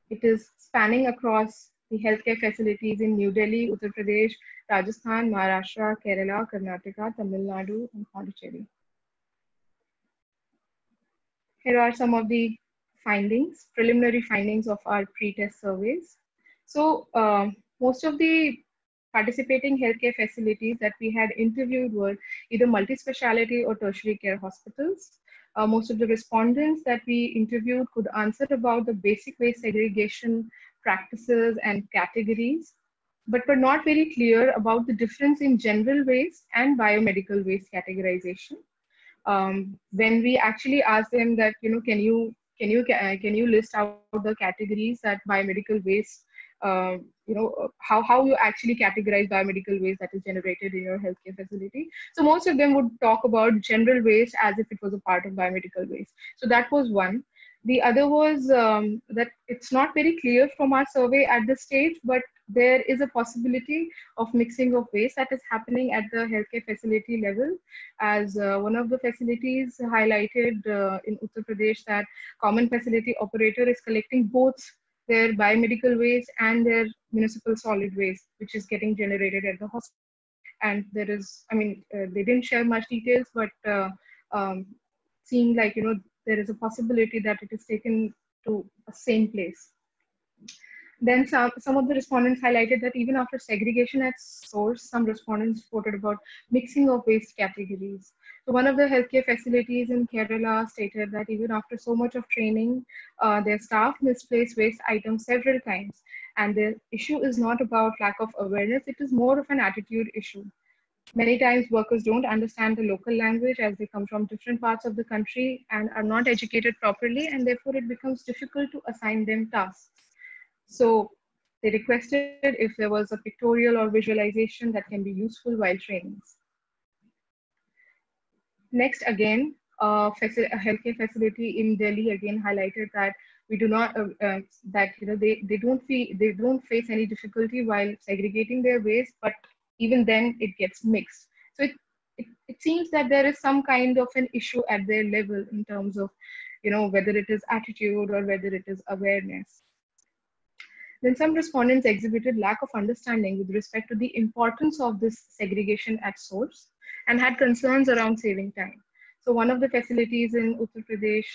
It is spanning across the healthcare facilities in New Delhi, Uttar Pradesh, Rajasthan, Maharashtra, Kerala, Karnataka, Tamil Nadu, and Pondicherry. Here are some of the findings, preliminary findings of our pre-test surveys. So most of the participating healthcare facilities that we had interviewed were either multi-speciality or tertiary care hospitals. Most of the respondents that we interviewed could answer about the basic waste segregation practices and categories, but were not very clear about the difference in general waste and biomedical waste categorization. When we actually asked them that, can you list out the categories that biomedical waste, how you actually categorize biomedical waste that is generated in your healthcare facility. So most of them would talk about general waste as if it was a part of biomedical waste. So that was one. The other was that it's not very clear from our survey at this stage, but there is a possibility of mixing of waste that is happening at the healthcare facility level. As one of the facilities highlighted in Uttar Pradesh, that common facility operator is collecting both their biomedical waste and their municipal solid waste, which is getting generated at the hospital. And there is, they didn't share much details, but seeing like, there is a possibility that it is taken to a same place. Then some of the respondents highlighted that even after segregation at source, some respondents reported about mixing of waste categories. So one of the healthcare facilities in Kerala stated that even after so much of training, their staff misplaced waste items several times. And the issue is not about lack of awareness, it is more of an attitude issue. Many times workers don't understand the local language as they come from different parts of the country and are not educated properly, and therefore it becomes difficult to assign them tasks. So they requested if there was a pictorial or visualization that can be useful while trainings. Next, again, a healthcare facility in Delhi again highlighted that we do not they don't face any difficulty while segregating their waste, but even then it gets mixed. So it seems that there is some kind of an issue at their level in terms of whether it is attitude or whether it is awareness. Then some respondents exhibited lack of understanding with respect to the importance of this segregation at source and had concerns around saving time. So one of the facilities in Uttar Pradesh,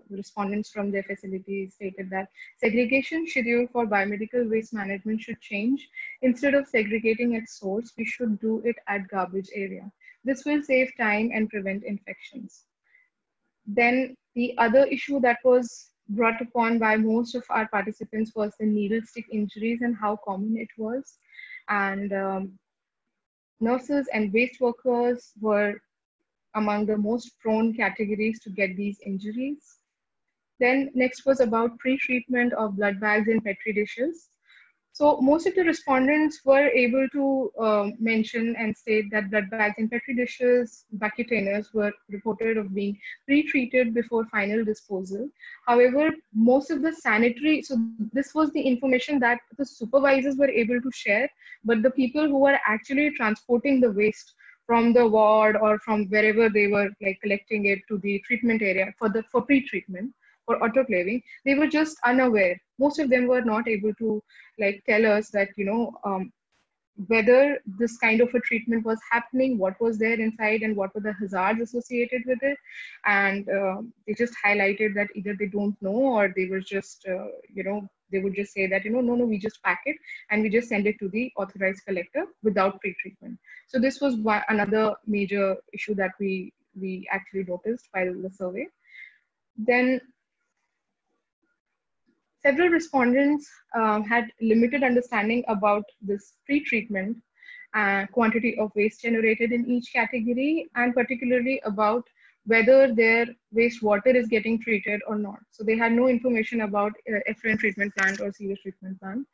respondents from their facilities stated that segregation schedule for biomedical waste management should change. Instead of segregating at source, we should do it at garbage area. This will save time and prevent infections. Then the other issue that was brought upon by most of our participants was the needle stick injuries and how common it was. And nurses and waste workers were among the most prone categories to get these injuries. Then next was about pre-treatment of blood bags in Petri dishes. So most of the respondents were able to mention and state that blood bags in Petri dishes, containers were reported of being pre-treated before final disposal. However, most of the sanitary, so this was the information that the supervisors were able to share, but the people who were actually transporting the waste from the ward or from wherever they were like collecting it to the treatment area for pre-treatment or autoclaving, they were just unaware. Most of them were not able to like tell us that, whether this kind of a treatment was happening, what was there inside and what were the hazards associated with it. And they just highlighted that either they don't know or they were just, they would just say that, no, we just pack it and we just send it to the authorized collector without pre-treatment. So this was another major issue that we actually noticed while the survey. Then several respondents had limited understanding about this pre-treatment quantity of waste generated in each category, and particularly about whether their wastewater is getting treated or not. So they had no information about effluent treatment plant or sewage treatment plant.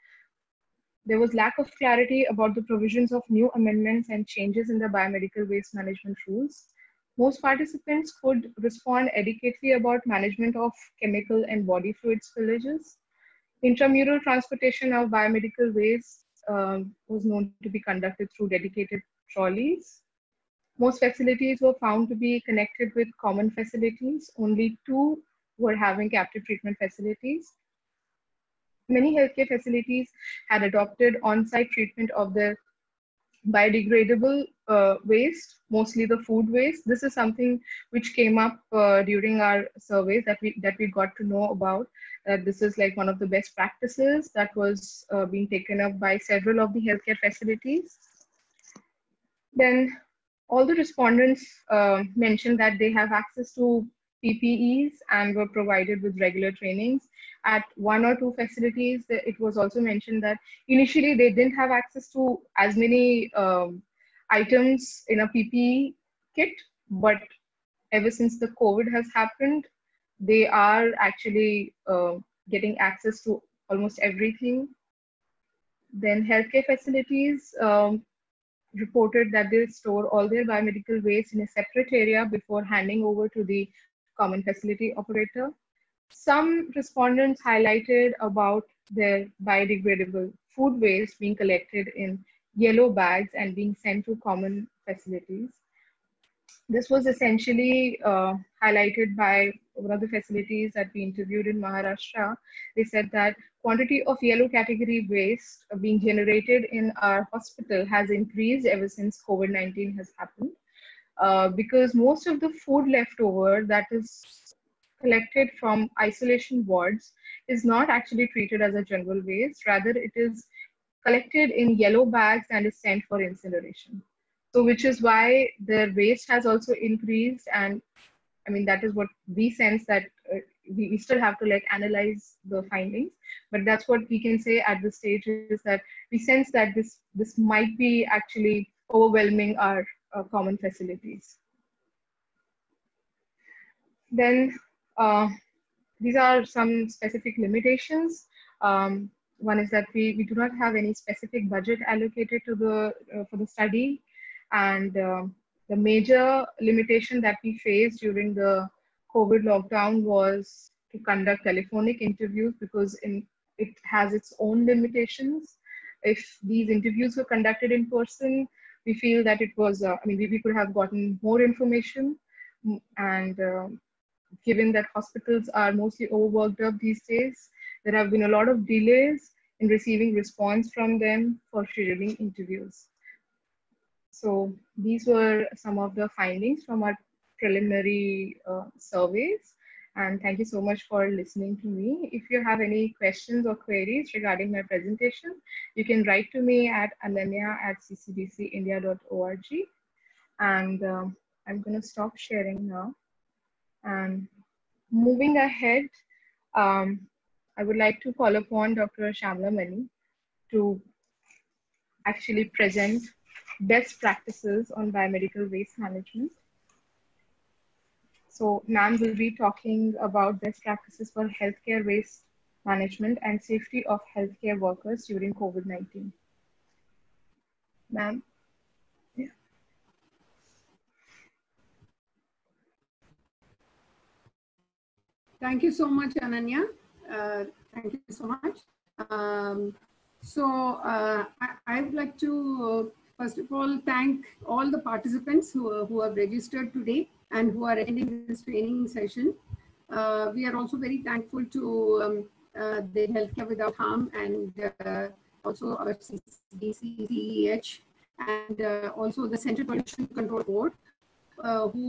There was lack of clarity about the provisions of new amendments and changes in the biomedical waste management rules. Most participants could respond adequately about management of chemical and body fluid spillages. Intramural transportation of biomedical waste was known to be conducted through dedicated trolleys. Most facilities were found to be connected with common facilities. Only 2 were having captive treatment facilities. Many healthcare facilities had adopted on-site treatment of the biodegradable waste, mostly the food waste. This is something which came up during our surveys that we got to know about. This is like one of the best practices that was being taken up by several of the healthcare facilities. Then all the respondents mentioned that they have access to PPEs and were provided with regular trainings. At 1 or 2 facilities, it was also mentioned that initially they didn't have access to as many items in a PPE kit, but ever since the COVID has happened, they are actually getting access to almost everything. Then healthcare facilities reported that they store all their biomedical waste in a separate area before handing over to the common facility operator. Some respondents highlighted about their biodegradable food waste being collected in yellow bags and being sent to common facilities. This was essentially highlighted by one of the facilities that we interviewed in Maharashtra. They said that quantity of yellow category waste being generated in our hospital has increased ever since COVID-19 has happened, because most of the food leftover that is collected from isolation wards is not actually treated as a general waste. Rather, it is collected in yellow bags and is sent for incineration. So which is why their waste has also increased. And I mean, that is what we sense, that we still have to like analyze the findings, but that's what we can say at this stage, is that we sense that this might be actually overwhelming our common facilities. Then these are some specific limitations. One is that we do not have any specific budget allocated to for the study. And the major limitation that we faced during the COVID lockdown was to conduct telephonic interviews, because it has its own limitations. If these interviews were conducted in person, we feel that it was, we could have gotten more information. And given that hospitals are mostly overworked up these days, there have been a lot of delays in receiving response from them for scheduling interviews. So these were some of the findings from our preliminary surveys. And thank you so much for listening to me. If you have any questions or queries regarding my presentation, you can write to me at ananya@ccdcindia.org. And I'm going to stop sharing now. And moving ahead, I would like to call upon Dr. Shamla Mani to actually present best practices on biomedical waste management. So ma'am will be talking about best practices for healthcare waste management and safety of healthcare workers during COVID-19. Ma'am. Yeah. Thank you so much, Ananya. Thank you so much. I would like to, first of all, thank all the participants who have registered today and who are attending this training session. We are also very thankful to the Healthcare Without Harm and also our CEH and also the Central Pollution Control Board who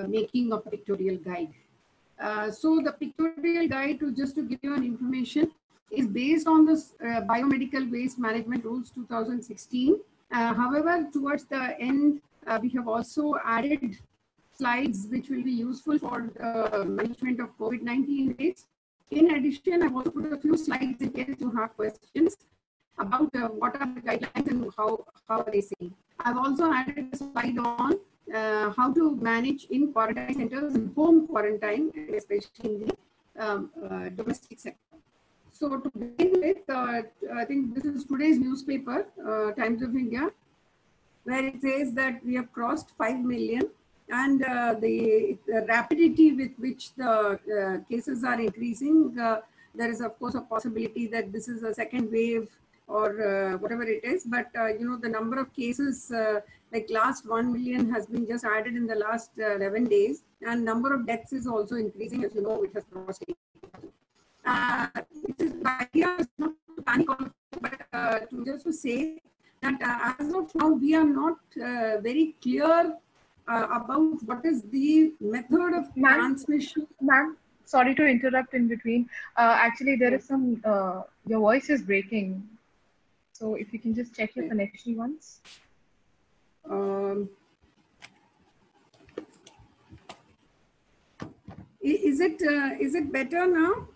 making of a pictorial guide. So the pictorial guide, just to give you an information, is based on the Biomedical Waste Management Rules 2016. However, towards the end, we have also added slides which will be useful for the management of COVID-19 waste. In addition, I've also put a few slides in case you have questions about what are the guidelines and how are they saying. I've also added a slide on how to manage in quarantine centers and home quarantine, especially in the domestic sector. So to begin with, I think this is today's newspaper, Times of India, where it says that we have crossed 5 million and the rapidity with which the cases are increasing, there is of course a possibility that this is a second wave or whatever it is, but you know, the number of cases like last 1 million has been just added in the last 11 days, and number of deaths is also increasing. As you know, it has crossed 8,000. The idea is not to panic, but to say that as of now we are not very clear about what is the method of transmission. Ma'am, sorry to interrupt in between. Actually, there is some, your voice is breaking. So if you can just check your connection once. Is it better now?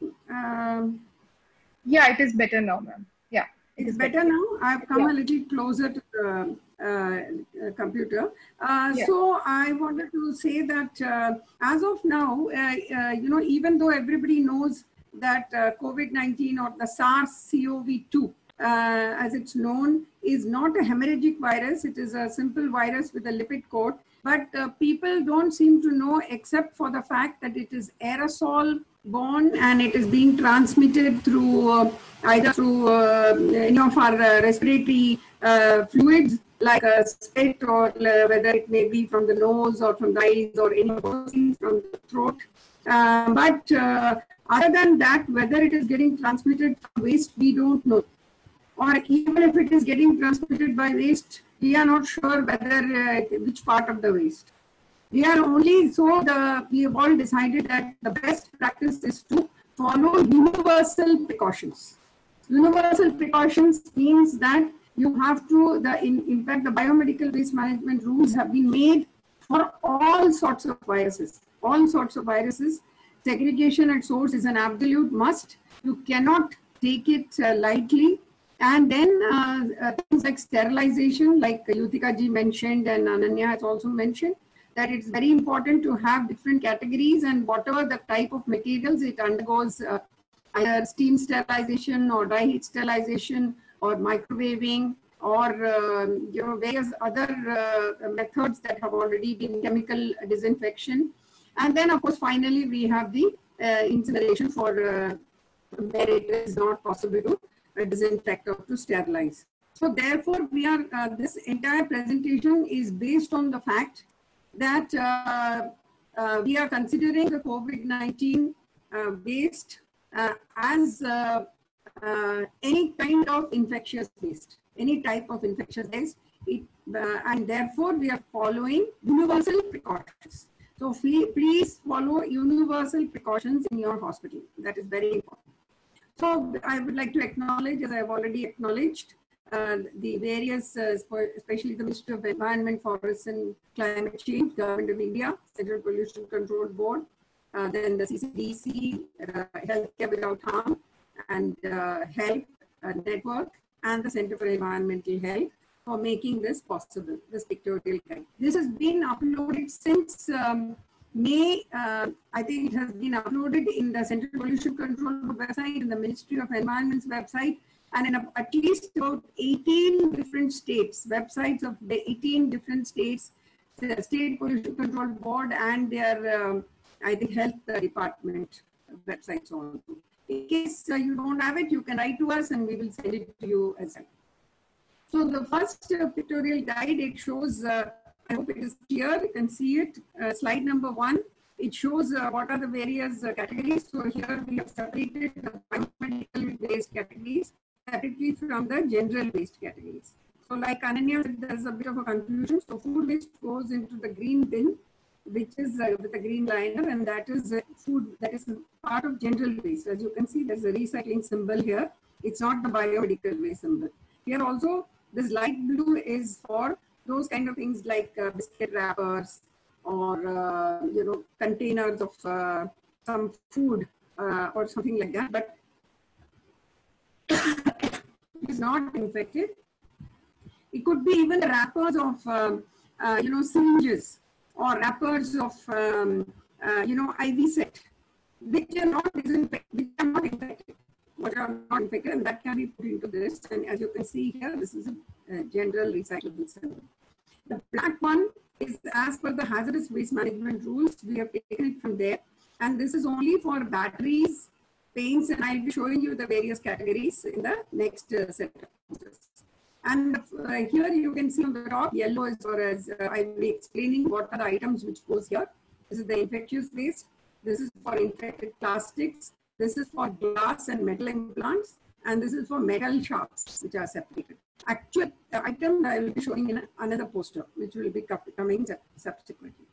Yeah, it is better now, ma'am. Yeah, it's better now. I've come a little closer to the computer. So I wanted to say that as of now, you know, even though everybody knows that COVID-19 or the SARS-CoV-2, as it's known, is not a hemorrhagic virus. It is a simple virus with a lipid coat. But people don't seem to know, except for the fact that it is aerosol borne and it is being transmitted through either through any of our respiratory fluids like spit, or whether it may be from the nose or from the eyes or any of those things from the throat. But other than that, whether it is getting transmitted from waste, we don't know. Or even if it is getting transmitted by waste, we are not sure whether which part of the waste. We are only we have all decided that the best practice is to follow universal precautions. Universal precautions means that you have to, in fact, the biomedical waste management rules have been made for all sorts of viruses. All sorts of viruses. Segregation at source is an absolute must. You cannot take it lightly. And then things like sterilization, like Yutika ji mentioned and Ananya has also mentioned, that it's very important to have different categories, and whatever the type of materials, it undergoes either steam sterilization or dry heat sterilization or microwaving or you know, various other methods that have already been chemical disinfection. And then of course finally we have the incineration for where it is not possible to disinfect or to sterilize. So therefore we are this entire presentation is based on the fact that we are considering the COVID-19 waste as any kind of infectious waste. any type of infectious disease. And therefore we are following universal precautions. So please follow universal precautions in your hospital. That is very important. So I would like to acknowledge, as I have already acknowledged, the various, especially the Ministry of Environment, Forests and Climate Change, Government of India, Central Pollution Control Board, then the CCDC, Healthcare Without Harm, and Health Network, and the Center for Environmental Health for making this possible, this pictorial guide. This has been uploaded since May. I think it has been uploaded in the Central Pollution Control website, in the Ministry of Environment's website, and in at least about 18 different states, websites of the 18 different states, the State Pollution Control Board and their, I think, Health Department websites also. In case you don't have it, you can write to us and we will send it to you as well. So the first pictorial guide, it shows, I hope it is clear, you can see it, slide number 1. It shows what are the various categories. So here we have separated the biomedical waste categories separately from the general waste categories. So like Ananya said, there's a bit of a confusion. So food waste goes into the green bin, which is with a green liner, and that is food that is part of general waste. As you can see, there's a recycling symbol here. It's not the biomedical waste symbol. Here also, this light blue is for those kind of things like biscuit wrappers or you know, containers of some food or something like that, but is not infected. It could be even the wrappers of you know, syringes or wrappers of you know, IV set, which are not infected, what are not infected, and that can be put into this. And as you can see here, this is a general recyclable symbol. The black one is as per the hazardous waste management rules. We have taken it from there, and this is only for batteries, paints, and I'll be showing you the various categories in the next set. And here you can see on the top, yellow is for, as I will be explaining what are the items which goes here. This is the infectious waste. This is for infected plastics. This is for glass and metal implants. And this is for metal sharps, which are separated. Actual item I will be showing in another poster, which will be coming subsequently.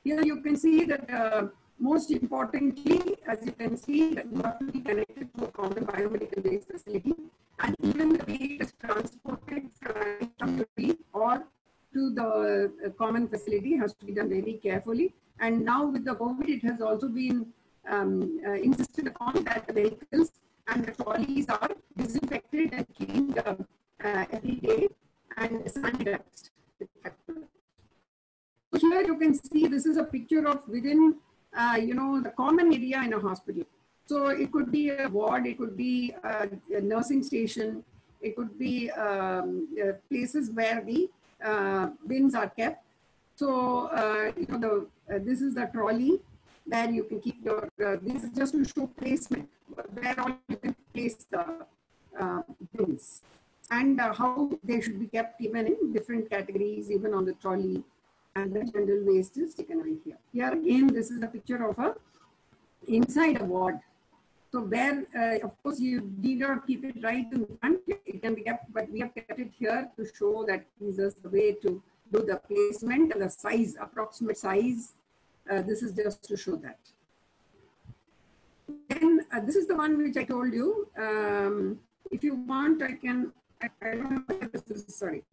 Here you can see that most importantly, as you can see, that you have to be connected to a common biomedical waste facility, and even the way it is transported from the field or to the common facility has to be done very carefully. And now with the COVID, it has also been insisted upon that the vehicles and the trolleys are disinfected and cleaned every day and sanitized. So here you can see this is a picture of within you know, the common area in a hospital. So it could be a ward, it could be a nursing station, it could be places where the bins are kept. So you know, this is the trolley where you can keep your, this is just to show placement, where all you can place the bins, and how they should be kept even in different categories, even on the trolley. And the general waste is taken away here. Here again, this is a picture of a inside a ward. So where, of course, you need not keep it right in front. It can be kept, but we have kept it here to show that this is the way to do the placement and the size, approximate size. This is just to show that. Then this is the one which I told you. If you want, I can. I don't know if this is, sorry.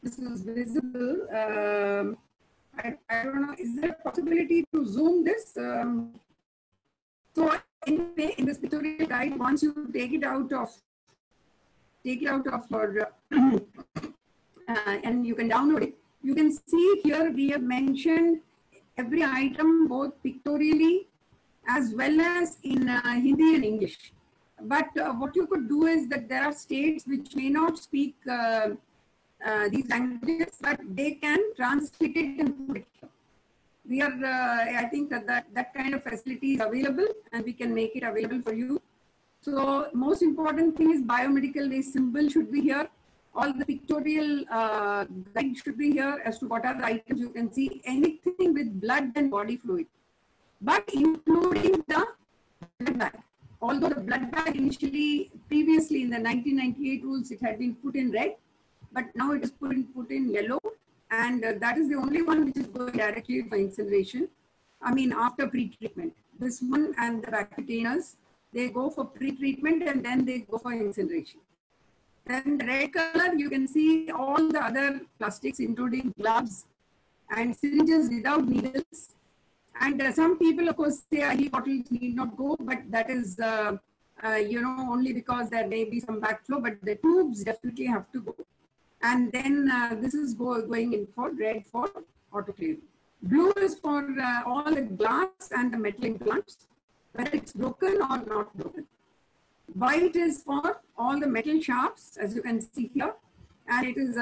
This is visible. I don't know. Is there a possibility to zoom this? So anyway, in this pictorial guide, once you take it out of your and you can download it, you can see here we have mentioned every item both pictorially as well as in Hindi and English. But what you could do is that there are states which may not speak these languages, but they can translate it and put it here. We are, I think that kind of facility is available, and we can make it available for you. So most important thing is biomedical waste symbol should be here. All the pictorial guide should be here as to what are the items. You can see anything with blood and body fluid, but including the blood bag. although the blood bag initially, previously in the 1998 rules, it had been put in red, but now it is put in yellow, and that is the only one which is going directly for incineration. I mean, after pre-treatment. This one and the vacuum they go for pre-treatment and then they go for incineration. Then the red color, you can see all the other plastics, including gloves and syringes without needles. And some people, of course, say IV bottles need not go, but that is, only because there may be some backflow, but the tubes definitely have to go. And then this is going in for red for autoclaving. Blue is for all the glass and the metal implants, whether it's broken or not broken. White is for all the metal shafts, as you can see here, and it is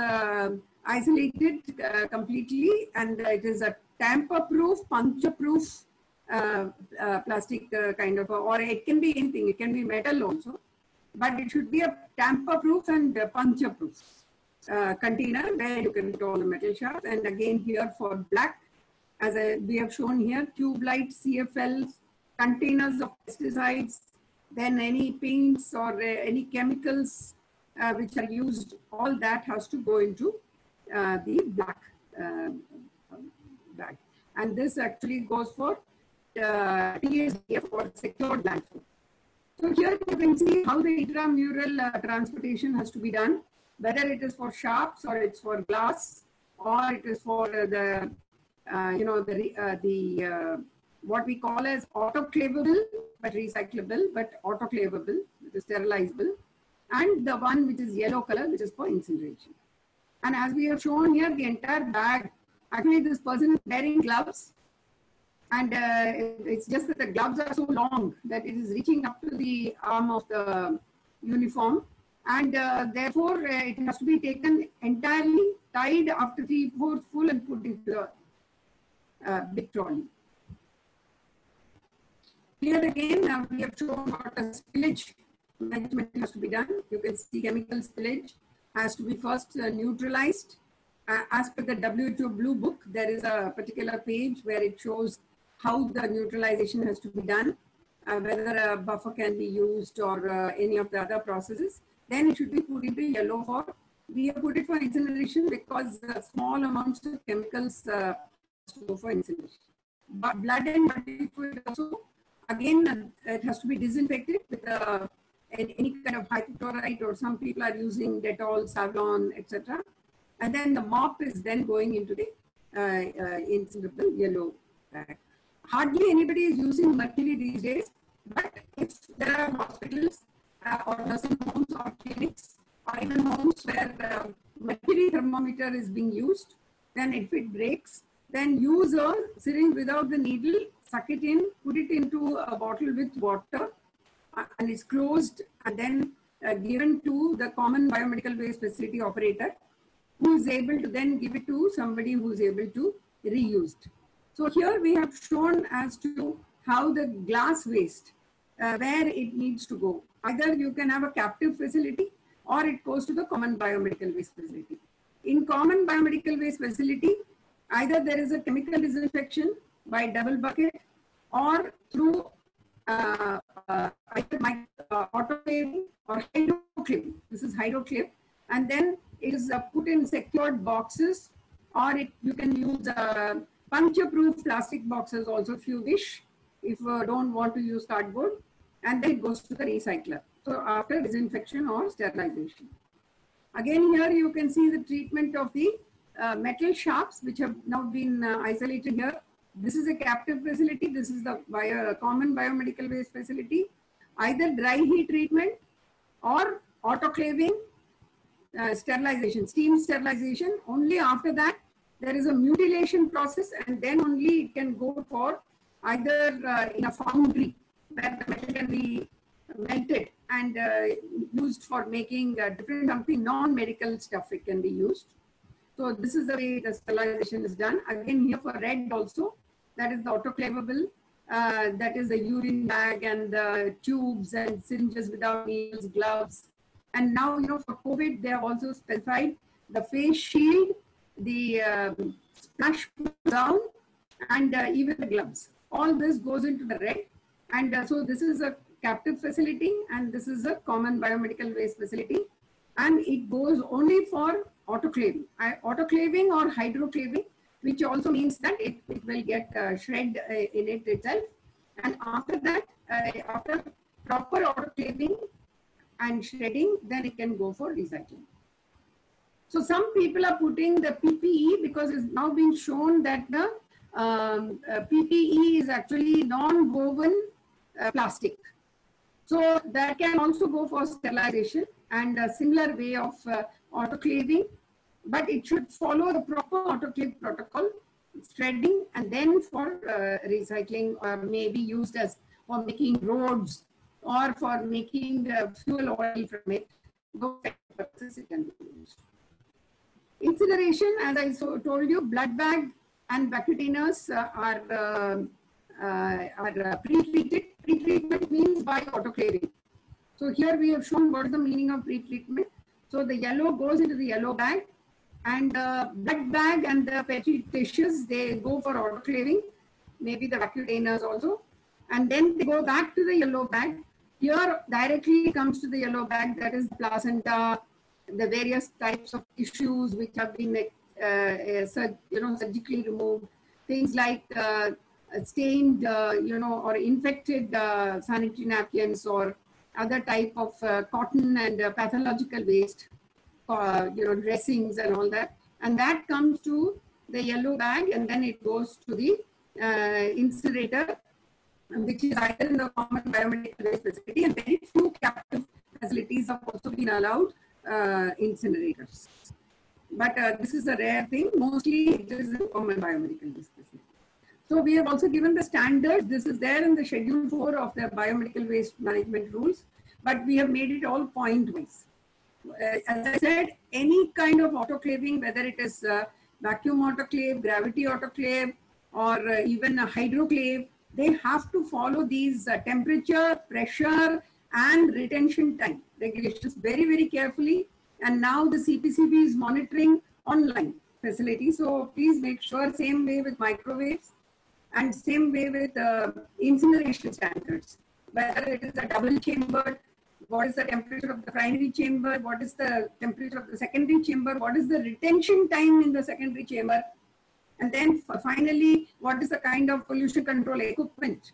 isolated completely, and it is a tamper-proof, puncture-proof plastic kind of, or it can be anything, it can be metal also, but it should be a tamper-proof and puncture-proof container where you can put all the metal shafts. And again here for black, as we have shown here, tube light, CFLs, containers of pesticides, then any paints or any chemicals which are used, all that has to go into the black bag. And this actually goes for TSDF or secured landfill. So here you can see how the intramural transportation has to be done, whether it is for sharps or it's for glass, or it is for the what we call as autoclavable but recyclable, but autoclavable, which is sterilizable, and the one which is yellow color, which is for incineration. And as we have shown here, the entire bag, actually this person is wearing gloves, and it's just that the gloves are so long that it is reaching up to the arm of the uniform, and therefore it has to be taken entirely, tied after 3/4 full and put into the big trolley. Here again, we have shown what a spillage management has to be done. You can see chemical spillage has to be first neutralized. As per the WHO Blue Book, there is a particular page where it shows how the neutralization has to be done, whether a buffer can be used or any of the other processes. Then it should be put into yellow for, we have put it for incineration because small amounts of chemicals to go for incineration. But blood and fluid also, again, it has to be disinfected with any kind of hypochlorite, or some people are using Dettol, Savlon, etc. And then the mop is then going into the incinerable yellow bag. Hardly anybody is using mercury these days, but if there are hospitals or nursing homes or clinics, or even homes where the mercury thermometer is being used, then if it breaks, then use a syringe without the needle, suck it in, put it into a bottle with water, and it's closed, and then given to the common biomedical waste facility operator, who is able to then give it to somebody who is able to reuse it. So here we have shown as to how the glass waste, where it needs to go. Either you can have a captive facility or it goes to the common biomedical waste facility. In common biomedical waste facility, either there is a chemical disinfection by double bucket or through either autoclaving or hydroclave. This is hydroclave, and then it is put in secured boxes, or you can use puncture-proof plastic boxes also if you wish, if you don't want to use cardboard, and then it goes to the recycler. So after disinfection or sterilization. Again, here you can see the treatment of the metal shafts, which have now been isolated here. This is a captive facility. This is the common biomedical waste facility. Either dry heat treatment or autoclaving, sterilization, steam sterilization. Only after that, there is a mutilation process, and then only it can go for either in a foundry where the metal can be melted and used for making different something non-medical stuff. It can be used. So this is the way the sterilization is done. Again, here for red also, that is the autoclavable, that is the urine bag and the tubes and syringes without needles, gloves. And now, for COVID, they have also specified the face shield, the splash gown, and even the gloves. All this goes into the red. And so this is a captive facility, and this is a common biomedical waste facility, and it goes only for autoclaving. Autoclaving or hydroclaving, which also means that it will get shred in it itself. And after that, after proper autoclaving and shredding, then it can go for recycling. So some people are putting the PPE because it's now been shown that the PPE is actually non-woven plastic. So that can also go for sterilization and a similar way of autoclaving, but it should follow the proper autoclave protocol, shredding, and then for recycling, or maybe used as for making roads or for making fuel oil from it. Those purposes it can be used. Incineration, as I told you, blood bag and vacutainers are pre-treated. Pre-treatment means by autoclaving. So here we have shown what is the meaning of pre-treatment. So the yellow goes into the yellow bag, and the blood bag and the petri dishes, they go for autoclaving, maybe the vacutainers also, and then they go back to the yellow bag. Here directly comes to the yellow bag, that is placenta, the various types of tissues which have been surgically removed, things like stained, or infected sanitary napkins or other type of cotton and pathological waste, dressings and all that. And that comes to the yellow bag, and then it goes to the incinerator, which is either in the common biomedical waste facility, and very few captive facilities have also been allowed incinerators. But this is a rare thing. Mostly it is in common biomedical waste facility. So we have also given the standards. This is there in the Schedule 4 of the biomedical waste management rules, but we have made it all point-wise. As I said, any kind of autoclaving, whether it is vacuum autoclave, gravity autoclave, or even a hydroclave, they have to follow these temperature, pressure, and retention time regulations very, very carefully. And now the CPCB is monitoring online facilities. So please make sure, same way with microwaves and same way with incineration standards, whether it is a double chamber, what is the temperature of the primary chamber, what is the temperature of the secondary chamber, what is the retention time in the secondary chamber, and then finally, what is the kind of pollution control equipment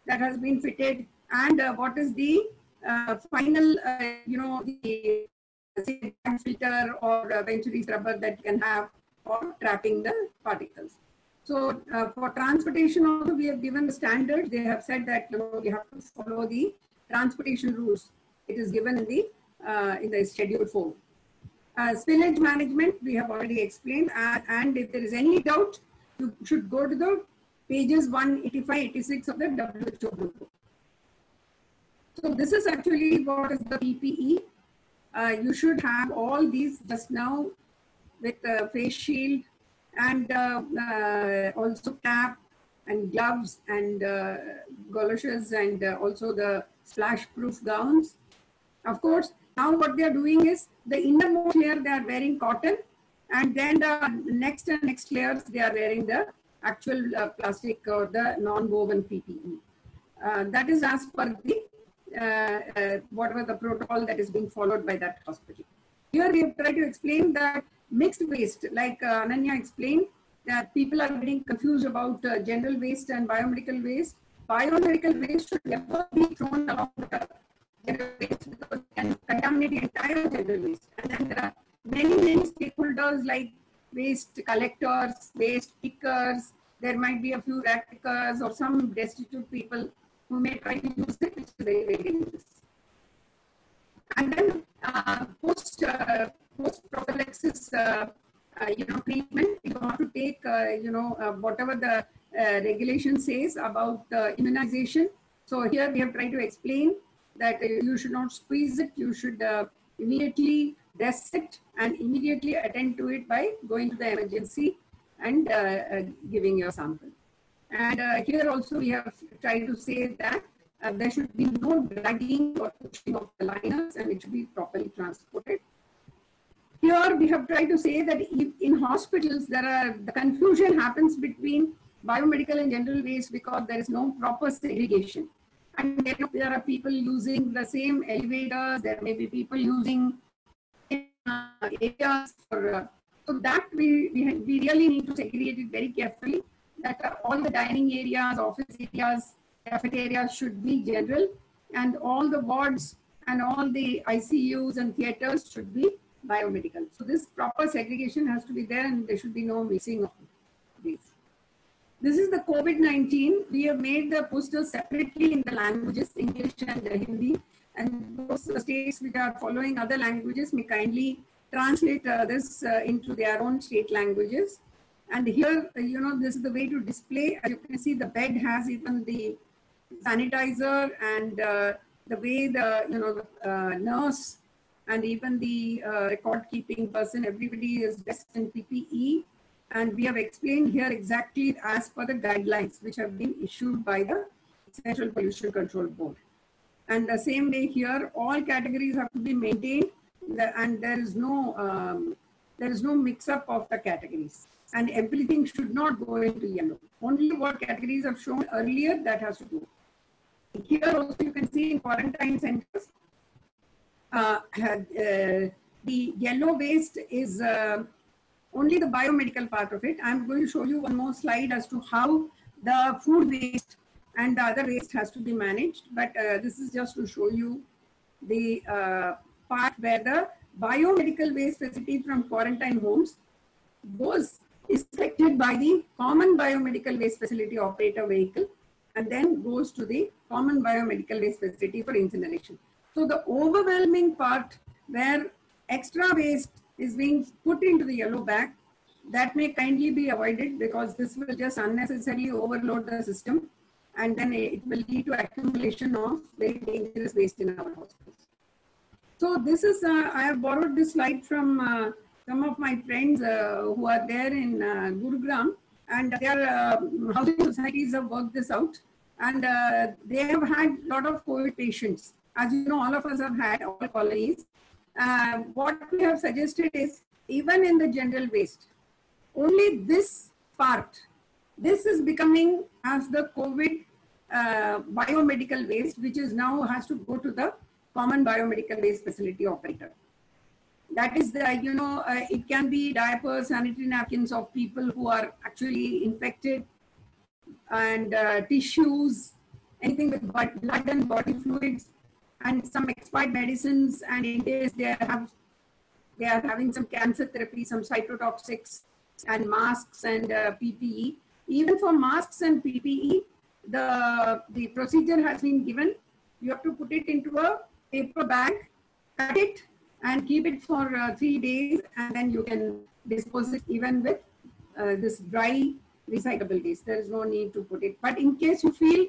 that has been fitted, and what is the final, the filter or venturi scrubber that you can have for trapping the particles. So for transportation also, we have given the standards. They have said that we have to follow the transportation rules. It is given in the Schedule 4. Spillage management, we have already explained. And if there is any doubt, you should go to the pages 185, 86 of the WHO book. So this is actually what is the PPE. You should have all these just now with face shield and also cap and gloves and goloshes and also the splash-proof gowns. Of course, now what they are doing is the innermost layer they are wearing cotton, and then the next and next layers they are wearing the actual plastic or the non-woven PPE. That is as per the whatever the protocol that is being followed by that hospital. Here we have tried to explain that mixed waste, like Ananya explained, that people are getting confused about general waste and biomedical waste. Biomedical waste should never be thrown along with general waste because it can contaminate the entire general waste. And then there are many stakeholders like waste collectors, waste pickers. There might be a few rat pickers or some destitute people who may try to use it, which is very, very dangerous. And then post prophylaxis, treatment, you have to take, whatever the regulation says about immunization. So here we have tried to explain that you should not squeeze it. You should immediately dress it and immediately attend to it by going to the emergency and giving your sample. And here also we have tried to say that there should be no dragging or pushing of the liners, and it should be properly transported. Here we have tried to say that in hospitals the confusion happens between biomedical and general waste because there is no proper segregation. And then there are people using the same elevators. There may be people using areas for. So that we really need to segregate it very carefully. That all the dining areas, office areas, cafeterias should be general, and all the wards and all the ICUs and theaters should be biomedical. So this proper segregation has to be there, and there should be no mixing of these. This is the COVID-19. We have made the posters separately in the languages, English and Hindi, and those states which are following other languages may kindly translate this into their own state languages. And here, this is the way to display. As you can see, the bed has even the sanitizer, and the way the nurse and even the record-keeping person, everybody is dressed in PPE. And we have explained here exactly as per the guidelines which have been issued by the Central Pollution Control Board. And the same way here, all categories have to be maintained, and there is no mix-up of the categories. And everything should not go into yellow. Only what categories are shown earlier, that has to go. Here also you can see in quarantine centers, the yellow waste is only the biomedical part of it. I'm going to show you one more slide as to how the food waste and the other waste has to be managed. But this is just to show you the part where the biomedical waste facility from quarantine homes is collected by the common biomedical waste facility operator vehicle, and then goes to the common biomedical waste facility for incineration. So the overwhelming part where extra waste is being put into the yellow bag, that may kindly be avoided, because this will just unnecessarily overload the system, and then it will lead to accumulation of very dangerous waste in our hospitals. So this is, I have borrowed this slide from some of my friends who are there in Gurugram, and their housing societies have worked this out, and they have had a lot of COVID patients. As you know, all of us have had, all colonies. What we have suggested is, even in the general waste, only this part, this is becoming as the COVID biomedical waste, which is now has to go to the common biomedical waste facility operator. That is the, it can be diapers, sanitary napkins of people who are actually infected, and tissues, anything with blood and body fluids, and some expired medicines, and in case they are having some cancer therapy, some cytotoxics, and masks and PPE. Even for masks and PPE, the procedure has been given. You have to put it into a paper bag, cut it, and keep it for 3 days, and then you can dispose it even with this dry recyclable waste. There is no need to put it. But in case you feel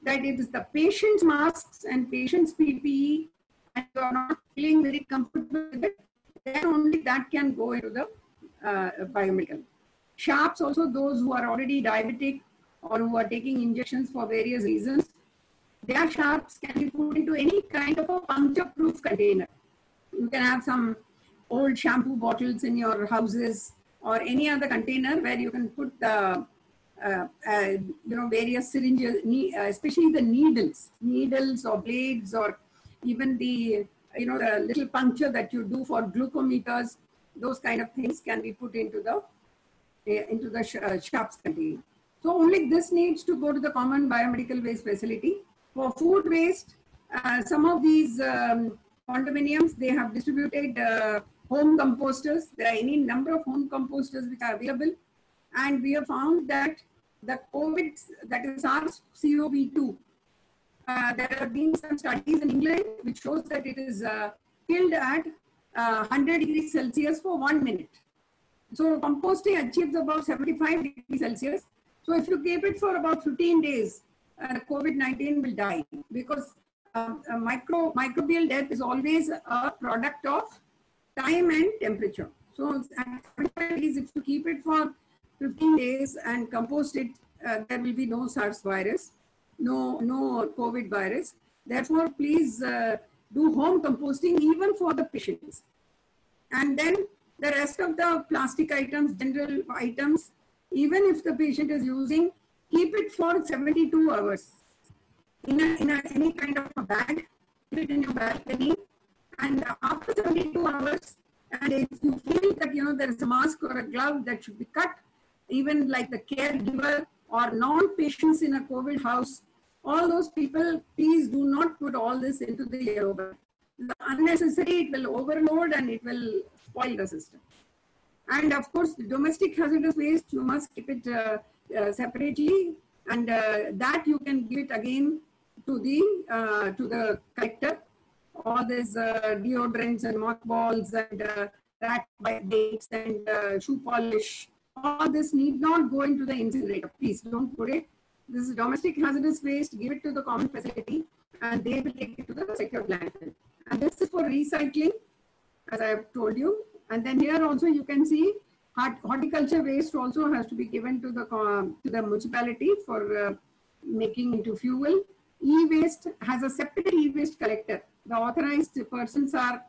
that it is the patient's masks and patient's PPE, and you are not feeling very comfortable with it, then only that can go into the biomedical. Sharps also, those who are already diabetic or who are taking injections for various reasons, their sharps can be put into any kind of a puncture-proof container. You can have some old shampoo bottles in your houses, or any other container where you can put the various syringes, especially the needles or blades, or even the the little puncture that you do for glucometers. Those kind of things can be put into the sharps container. So only this needs to go to the common biomedical waste facility. For food waste, some of these condominiums, they have distributed home composters. There are any number of home composters which are available, and we have found that the COVID, that is SARS-CoV-2, there have been some studies in England which shows that it is killed at 100 degrees Celsius for 1 minute. So composting achieves about 75 degrees Celsius. So if you keep it for about 15 days, COVID-19 will die, because microbial death is always a product of time and temperature. So at 75 days, if you keep it for 15 days and compost it, there will be no SARS virus, no COVID virus. Therefore, please do home composting even for the patients. And then the rest of the plastic items, general items, even if the patient is using, keep it for 72 hours. any kind of a bag, put it in your balcony, and after 72 hours, and if you feel that there is a mask or a glove that should be cut, even like the caregiver or non-patients in a COVID house, all those people, please do not put all this into the yellow bag. Unnecessary, it will overload and it will spoil the system. And of course, the domestic hazardous waste, you must keep it separately, and that you can give it again to the collector. All these deodorants and mothballs and rat baits and shoe polish, all this need not go into the incinerator. Please don't put it. This is domestic hazardous waste. Give it to the common facility, and they will take it to the secure landfill. And this is for recycling, as I have told you. And then here also you can see horticulture waste also has to be given to the municipality for making into fuel. E-waste has a separate e-waste collector. The authorized persons are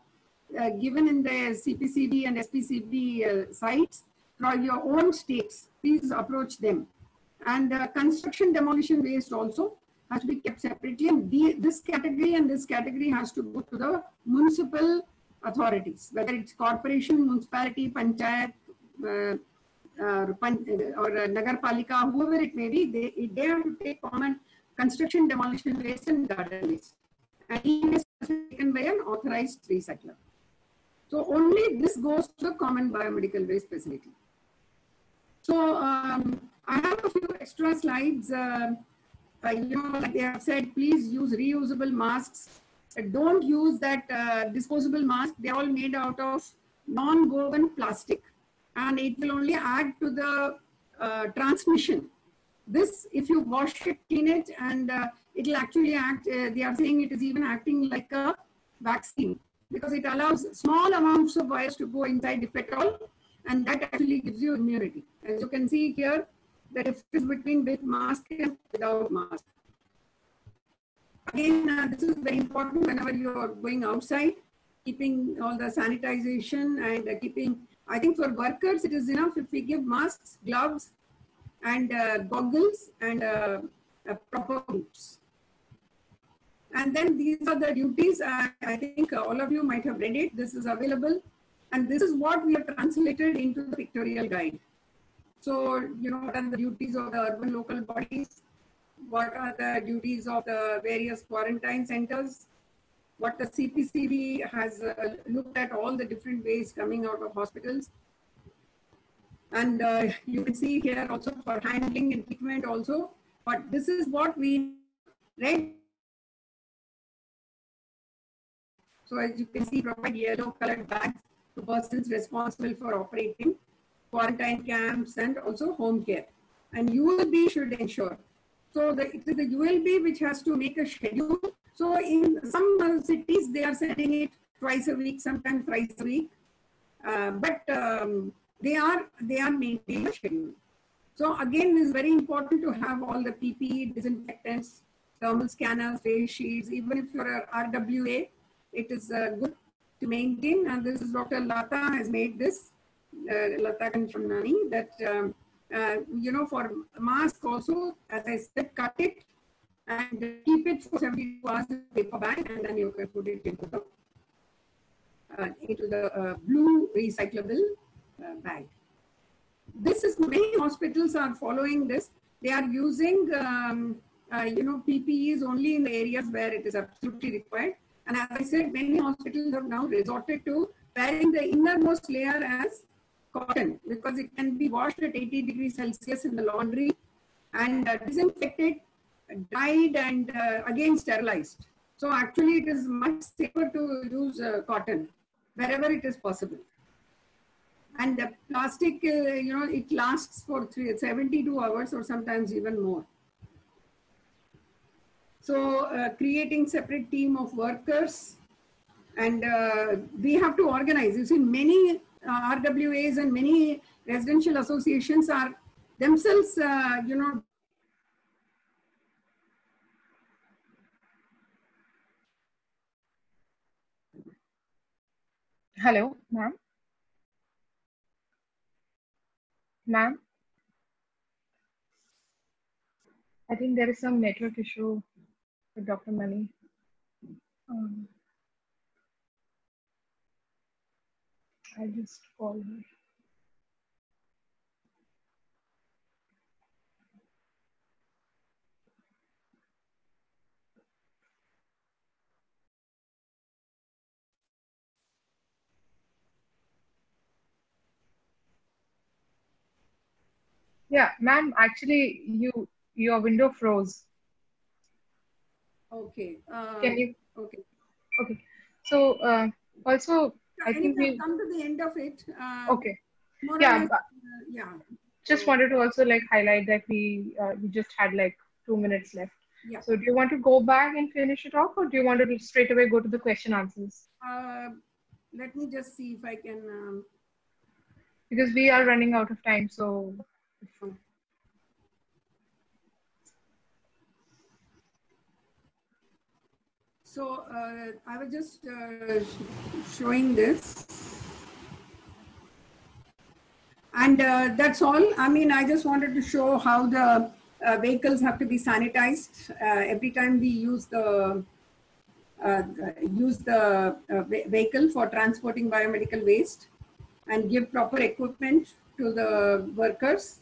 given in the CPCB and SPCB sites from your own states. Please approach them. And construction demolition waste also has to be kept separately. And this category and this category has to go to the municipal authorities, whether it's corporation, municipality, panchayat, or Nagar Palika, whoever it may be, they have to take common construction demolition waste and garden waste. And e-waste is taken by an authorized recycler. So only this goes to the common biomedical waste facility. So I have a few extra slides. Like they have said, please use reusable masks. Don't use that disposable mask. They're all made out of non-woven plastic, and it will only add to the transmission. This, if you wash it, clean it, and it will actually act, they are saying it is even acting like a vaccine, because it allows small amounts of virus to go inside, if at all, and that actually gives you immunity. As you can see here, the difference between with mask and without mask. Again, this is very important whenever you are going outside, keeping all the sanitization and keeping, I think for workers, it is enough if we give masks, gloves, and goggles and proper boots. And then these are the duties. I think all of you might have read it. This is available. And this is what we have translated into the pictorial guide. So, what are the duties of the urban local bodies? What are the duties of the various quarantine centers? What the CPCB has looked at all the different ways coming out of hospitals. And you can see here also for handling and treatment also. But this is what we read. So as you can see, provide yellow colored bags to persons responsible for operating quarantine camps and also home care. And ULB should ensure. So it is the ULB which has to make a schedule. So in some cities, they are sending it twice a week, sometimes thrice a week. But they are maintaining a schedule. So again, it is very important to have all the PPE, disinfectants, thermal scanners, face shields. Even if you're a RWA, it is good to maintain. And this is Dr. Lata has made this, Lata Kanchamnani, that for mask also, as I said, cut it and keep it for 72 hours in a paper bag, and then you can put it into the blue recyclable bag. This is, many hospitals are following this. They are using PPEs only in the areas where it is absolutely required. And as I said, many hospitals have now resorted to wearing the innermost layer as cotton, because it can be washed at 80 degrees Celsius in the laundry and disinfected, dried, and again sterilized. So actually it is much safer to use cotton wherever it is possible. And the plastic, it lasts for 72 hours or sometimes even more. So creating separate team of workers, and we have to organize. You see, many RWAs and many residential associations are themselves, Hello, ma'am. Ma'am, I think there is some network issue. with Dr. Mani. I'll just call her. Yeah, ma'am, actually, your window froze. Okay. Can you? Okay. Okay. So also, I think We've we come to the end of it. okay. More Yeah, or less, yeah. Just wanted to also like highlight that we just had like 2 minutes left. Yeah. So do you want to go back and finish it off, or do you want to straight away go to the question answers? Let me just see if I can. Because we are running out of time, so. So I was just showing this. And that's all. I mean, I just wanted to show how the vehicles have to be sanitized every time we use the vehicle for transporting biomedical waste, and give proper equipment to the workers,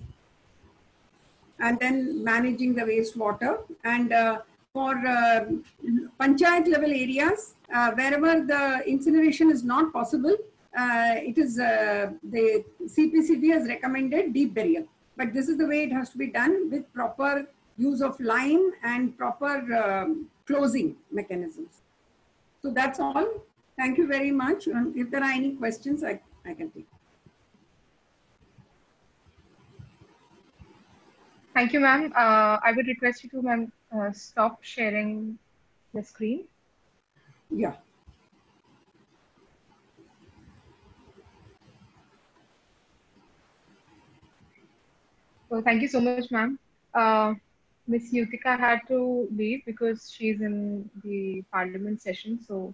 and then managing the wastewater. And for panchayat level areas, wherever the incineration is not possible, it is the CPCB has recommended deep burial. But this is the way it has to be done, with proper use of lime and proper closing mechanisms. So that's all. Thank you very much. If there are any questions, I can take. Thank you, ma'am. I would request you to, ma'am, stop sharing the screen. Yeah. So thank you so much, ma'am. Miss Yutika had to leave because she's in the parliament session. So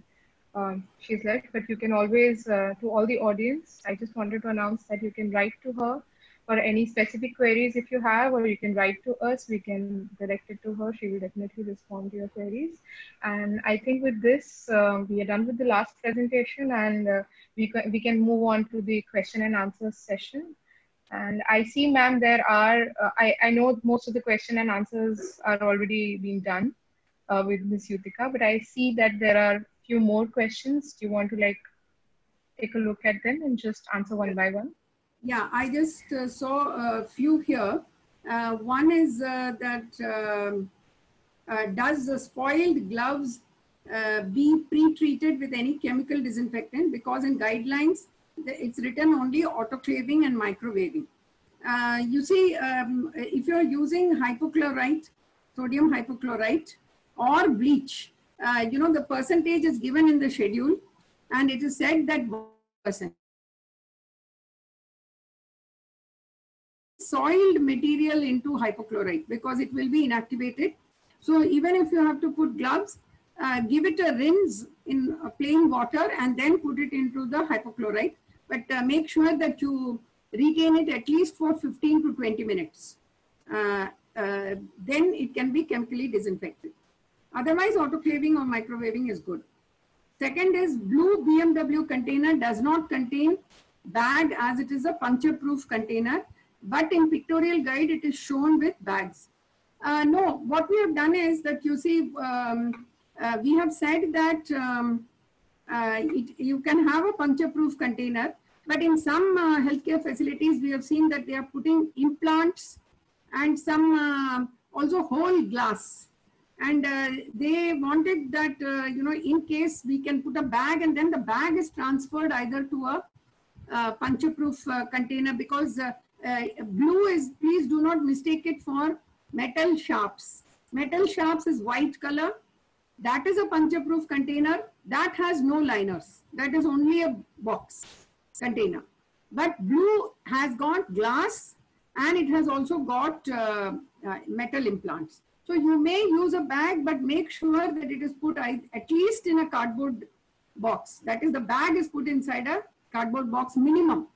she's left, but you can always, to all the audience, I just wanted to announce that you can write to her for any specific queries if you have, or you can write to us. We can direct it to her. She will definitely respond to your queries. And I think with this, we are done with the last presentation, and we can move on to the question and answer session. And I see, ma'am, there are, I know most of the question and answers are already being done with Ms. Yutika, but I see that there are a few more questions. Do you want to like take a look at them and just answer one by one? Yeah, I just saw a few here. One is that does the spoiled gloves be pre-treated with any chemical disinfectant? Because in guidelines, it's written only autoclaving and microwaving. You see, if you're using hypochlorite, sodium hypochlorite, or bleach, you know, the percentage is given in the schedule, and it is said that 1%. Soiled material into hypochlorite, because it will be inactivated. So even if you have to put gloves, give it a rinse in plain water and then put it into the hypochlorite. But make sure that you retain it at least for 15 to 20 minutes. Then it can be chemically disinfected. Otherwise, autoclaving or microwaving is good. Second is, blue BMW container does not contain bag, as it is a puncture-proof container, but in pictorial guide it is shown with bags. No, what we have done is that, you see, we have said that you can have a puncture-proof container, but in some healthcare facilities we have seen that they are putting implants and some also whole glass. And they wanted that, you know, in case we can put a bag, and then the bag is transferred either to a puncture-proof container, because blue is, please do not mistake it for metal sharps. Metal sharps is white color. That is a puncture-proof container. That has no liners. That is only a box container. But blue has got glass, and it has also got metal implants. So you may use a bag, but make sure that it is put at least in a cardboard box. That is, the bag is put inside a cardboard box minimum.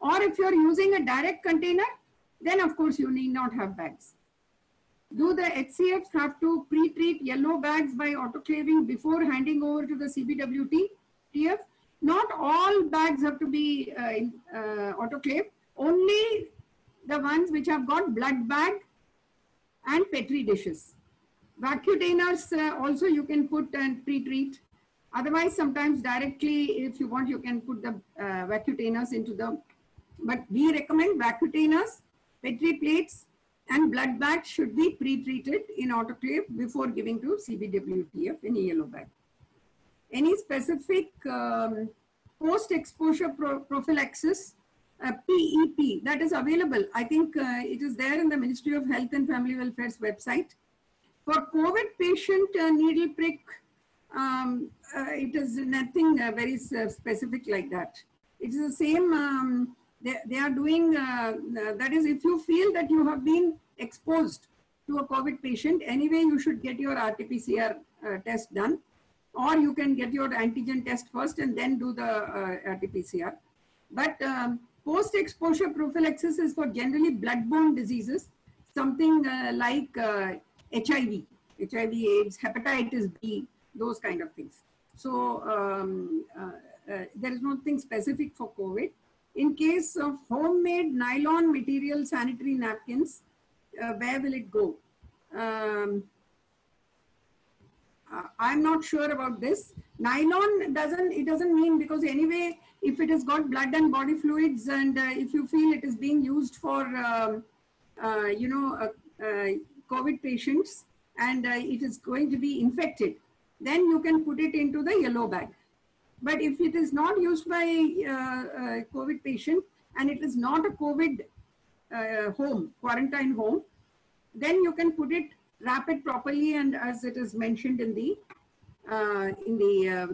Or if you're using a direct container, then of course you need not have bags. Do the HCFs have to pre-treat yellow bags by autoclaving before handing over to the CBWT-TF? Not all bags have to be autoclaved. Only the ones which have got blood bag and Petri dishes. Vacutainers also you can put and pre-treat. Otherwise, sometimes directly, if you want, you can put the vacutainers into the, but we recommend vacutainers, Petri plates, and blood bags should be pre-treated in autoclave before giving to CBWTF in a yellow bag. Any specific post-exposure prophylaxis, PEP, that is available. I think it is there in the Ministry of Health and Family Welfare's website. For COVID patient needle prick, it is nothing very specific like that. It is the same, they are doing, that is, if you feel that you have been exposed to a COVID patient, anyway, you should get your RT-PCR test done, or you can get your antigen test first and then do the RT-PCR. But post-exposure prophylaxis is for generally blood-borne diseases, something like HIV, AIDS, hepatitis B, those kind of things. So there is nothing specific for COVID. In case of homemade nylon material sanitary napkins, where will it go? I'm not sure about this. Nylon doesn't mean, because anyway, if it has got blood and body fluids, and if you feel it is being used for, COVID patients, and it is going to be infected, then you can put it into the yellow bag. But if it is not used by COVID patient and it is not a COVID quarantine home, then you can put it, wrap it properly, and as it is mentioned in the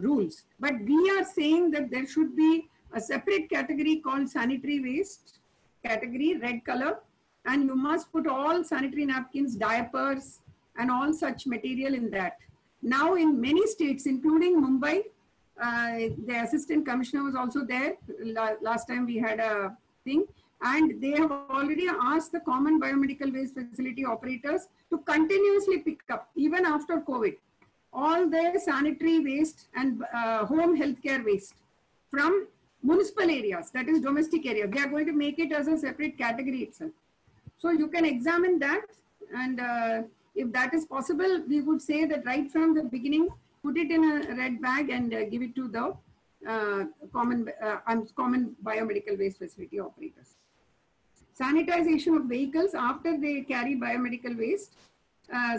rules. But we are saying that there should be a separate category called sanitary waste category, red color, and you must put all sanitary napkins, diapers, and all such material in that. Now in many states, including Mumbai, the assistant commissioner was also there. Last time we had a thing, and they have already asked the common biomedical waste facility operators to continuously pick up, even after COVID, all their sanitary waste and home healthcare waste from municipal areas, that is domestic areas. They are going to make it as a separate category itself. So you can examine that, and if that is possible, we would say that right from the beginning, put it in a red bag and give it to the common biomedical waste facility operators. Sanitization of vehicles after they carry biomedical waste,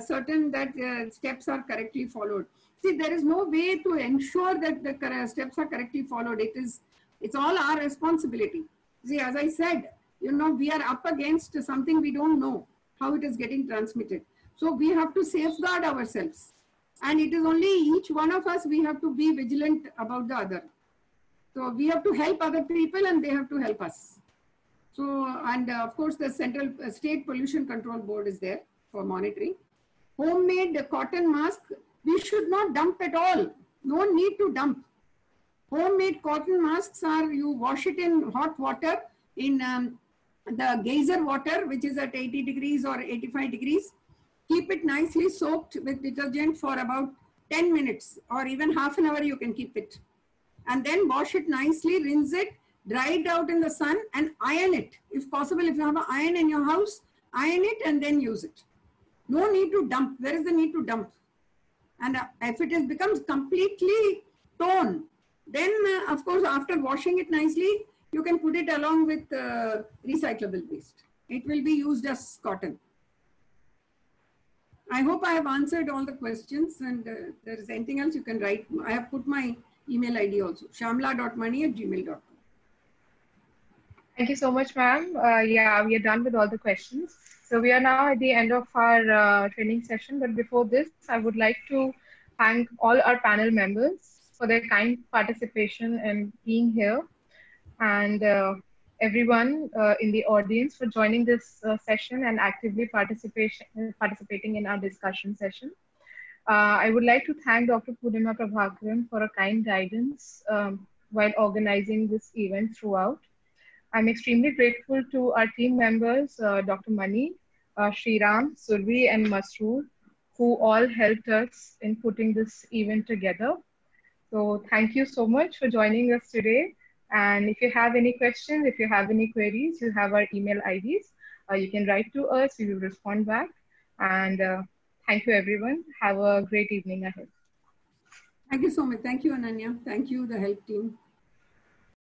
certain that steps are correctly followed. See, there is no way to ensure that the steps are correctly followed. It's all our responsibility. See, as I said, we are up against something we don't know how it is getting transmitted. So we have to safeguard ourselves. And it is only each one of us, we have to be vigilant about the other. So we have to help other people and they have to help us. So, and of course, the Central State Pollution Control Board is there for monitoring. Homemade cotton mask, we should not dump at all. No need to dump. Homemade cotton masks are, you wash it in hot water, in the geyser water, which is at 80 degrees or 85 degrees. Keep it nicely soaked with detergent for about 10 minutes or even half an hour you can keep it. And then wash it nicely, rinse it, dry it out in the sun and iron it. If possible, if you have an iron in your house, iron it and then use it. No need to dump. Where is the need to dump? And if it becomes completely torn, then of course, after washing it nicely, you can put it along with recyclable waste. It will be used as cotton. I hope I have answered all the questions, and if there is anything else you can write. I have put my email ID also, shamla.mani@gmail.com. Thank you so much, ma'am. Yeah, we are done with all the questions. So we are now at the end of our training session. But before this, I would like to thank all our panel members for their kind participation and being here, and everyone in the audience for joining this session and actively participating in our discussion session. I would like to thank Dr. Purnima Prabhakaran for a kind guidance while organizing this event throughout. I'm extremely grateful to our team members, Dr. Mani, Shriram, Survi, and Masroor, who all helped us in putting this event together. So thank you so much for joining us today. And if you have any questions, if you have any queries, you have our email IDs. You can write to us, we will respond back. And thank you, everyone. Have a great evening ahead. Thank you so much. Thank you, Ananya. Thank you, the help team.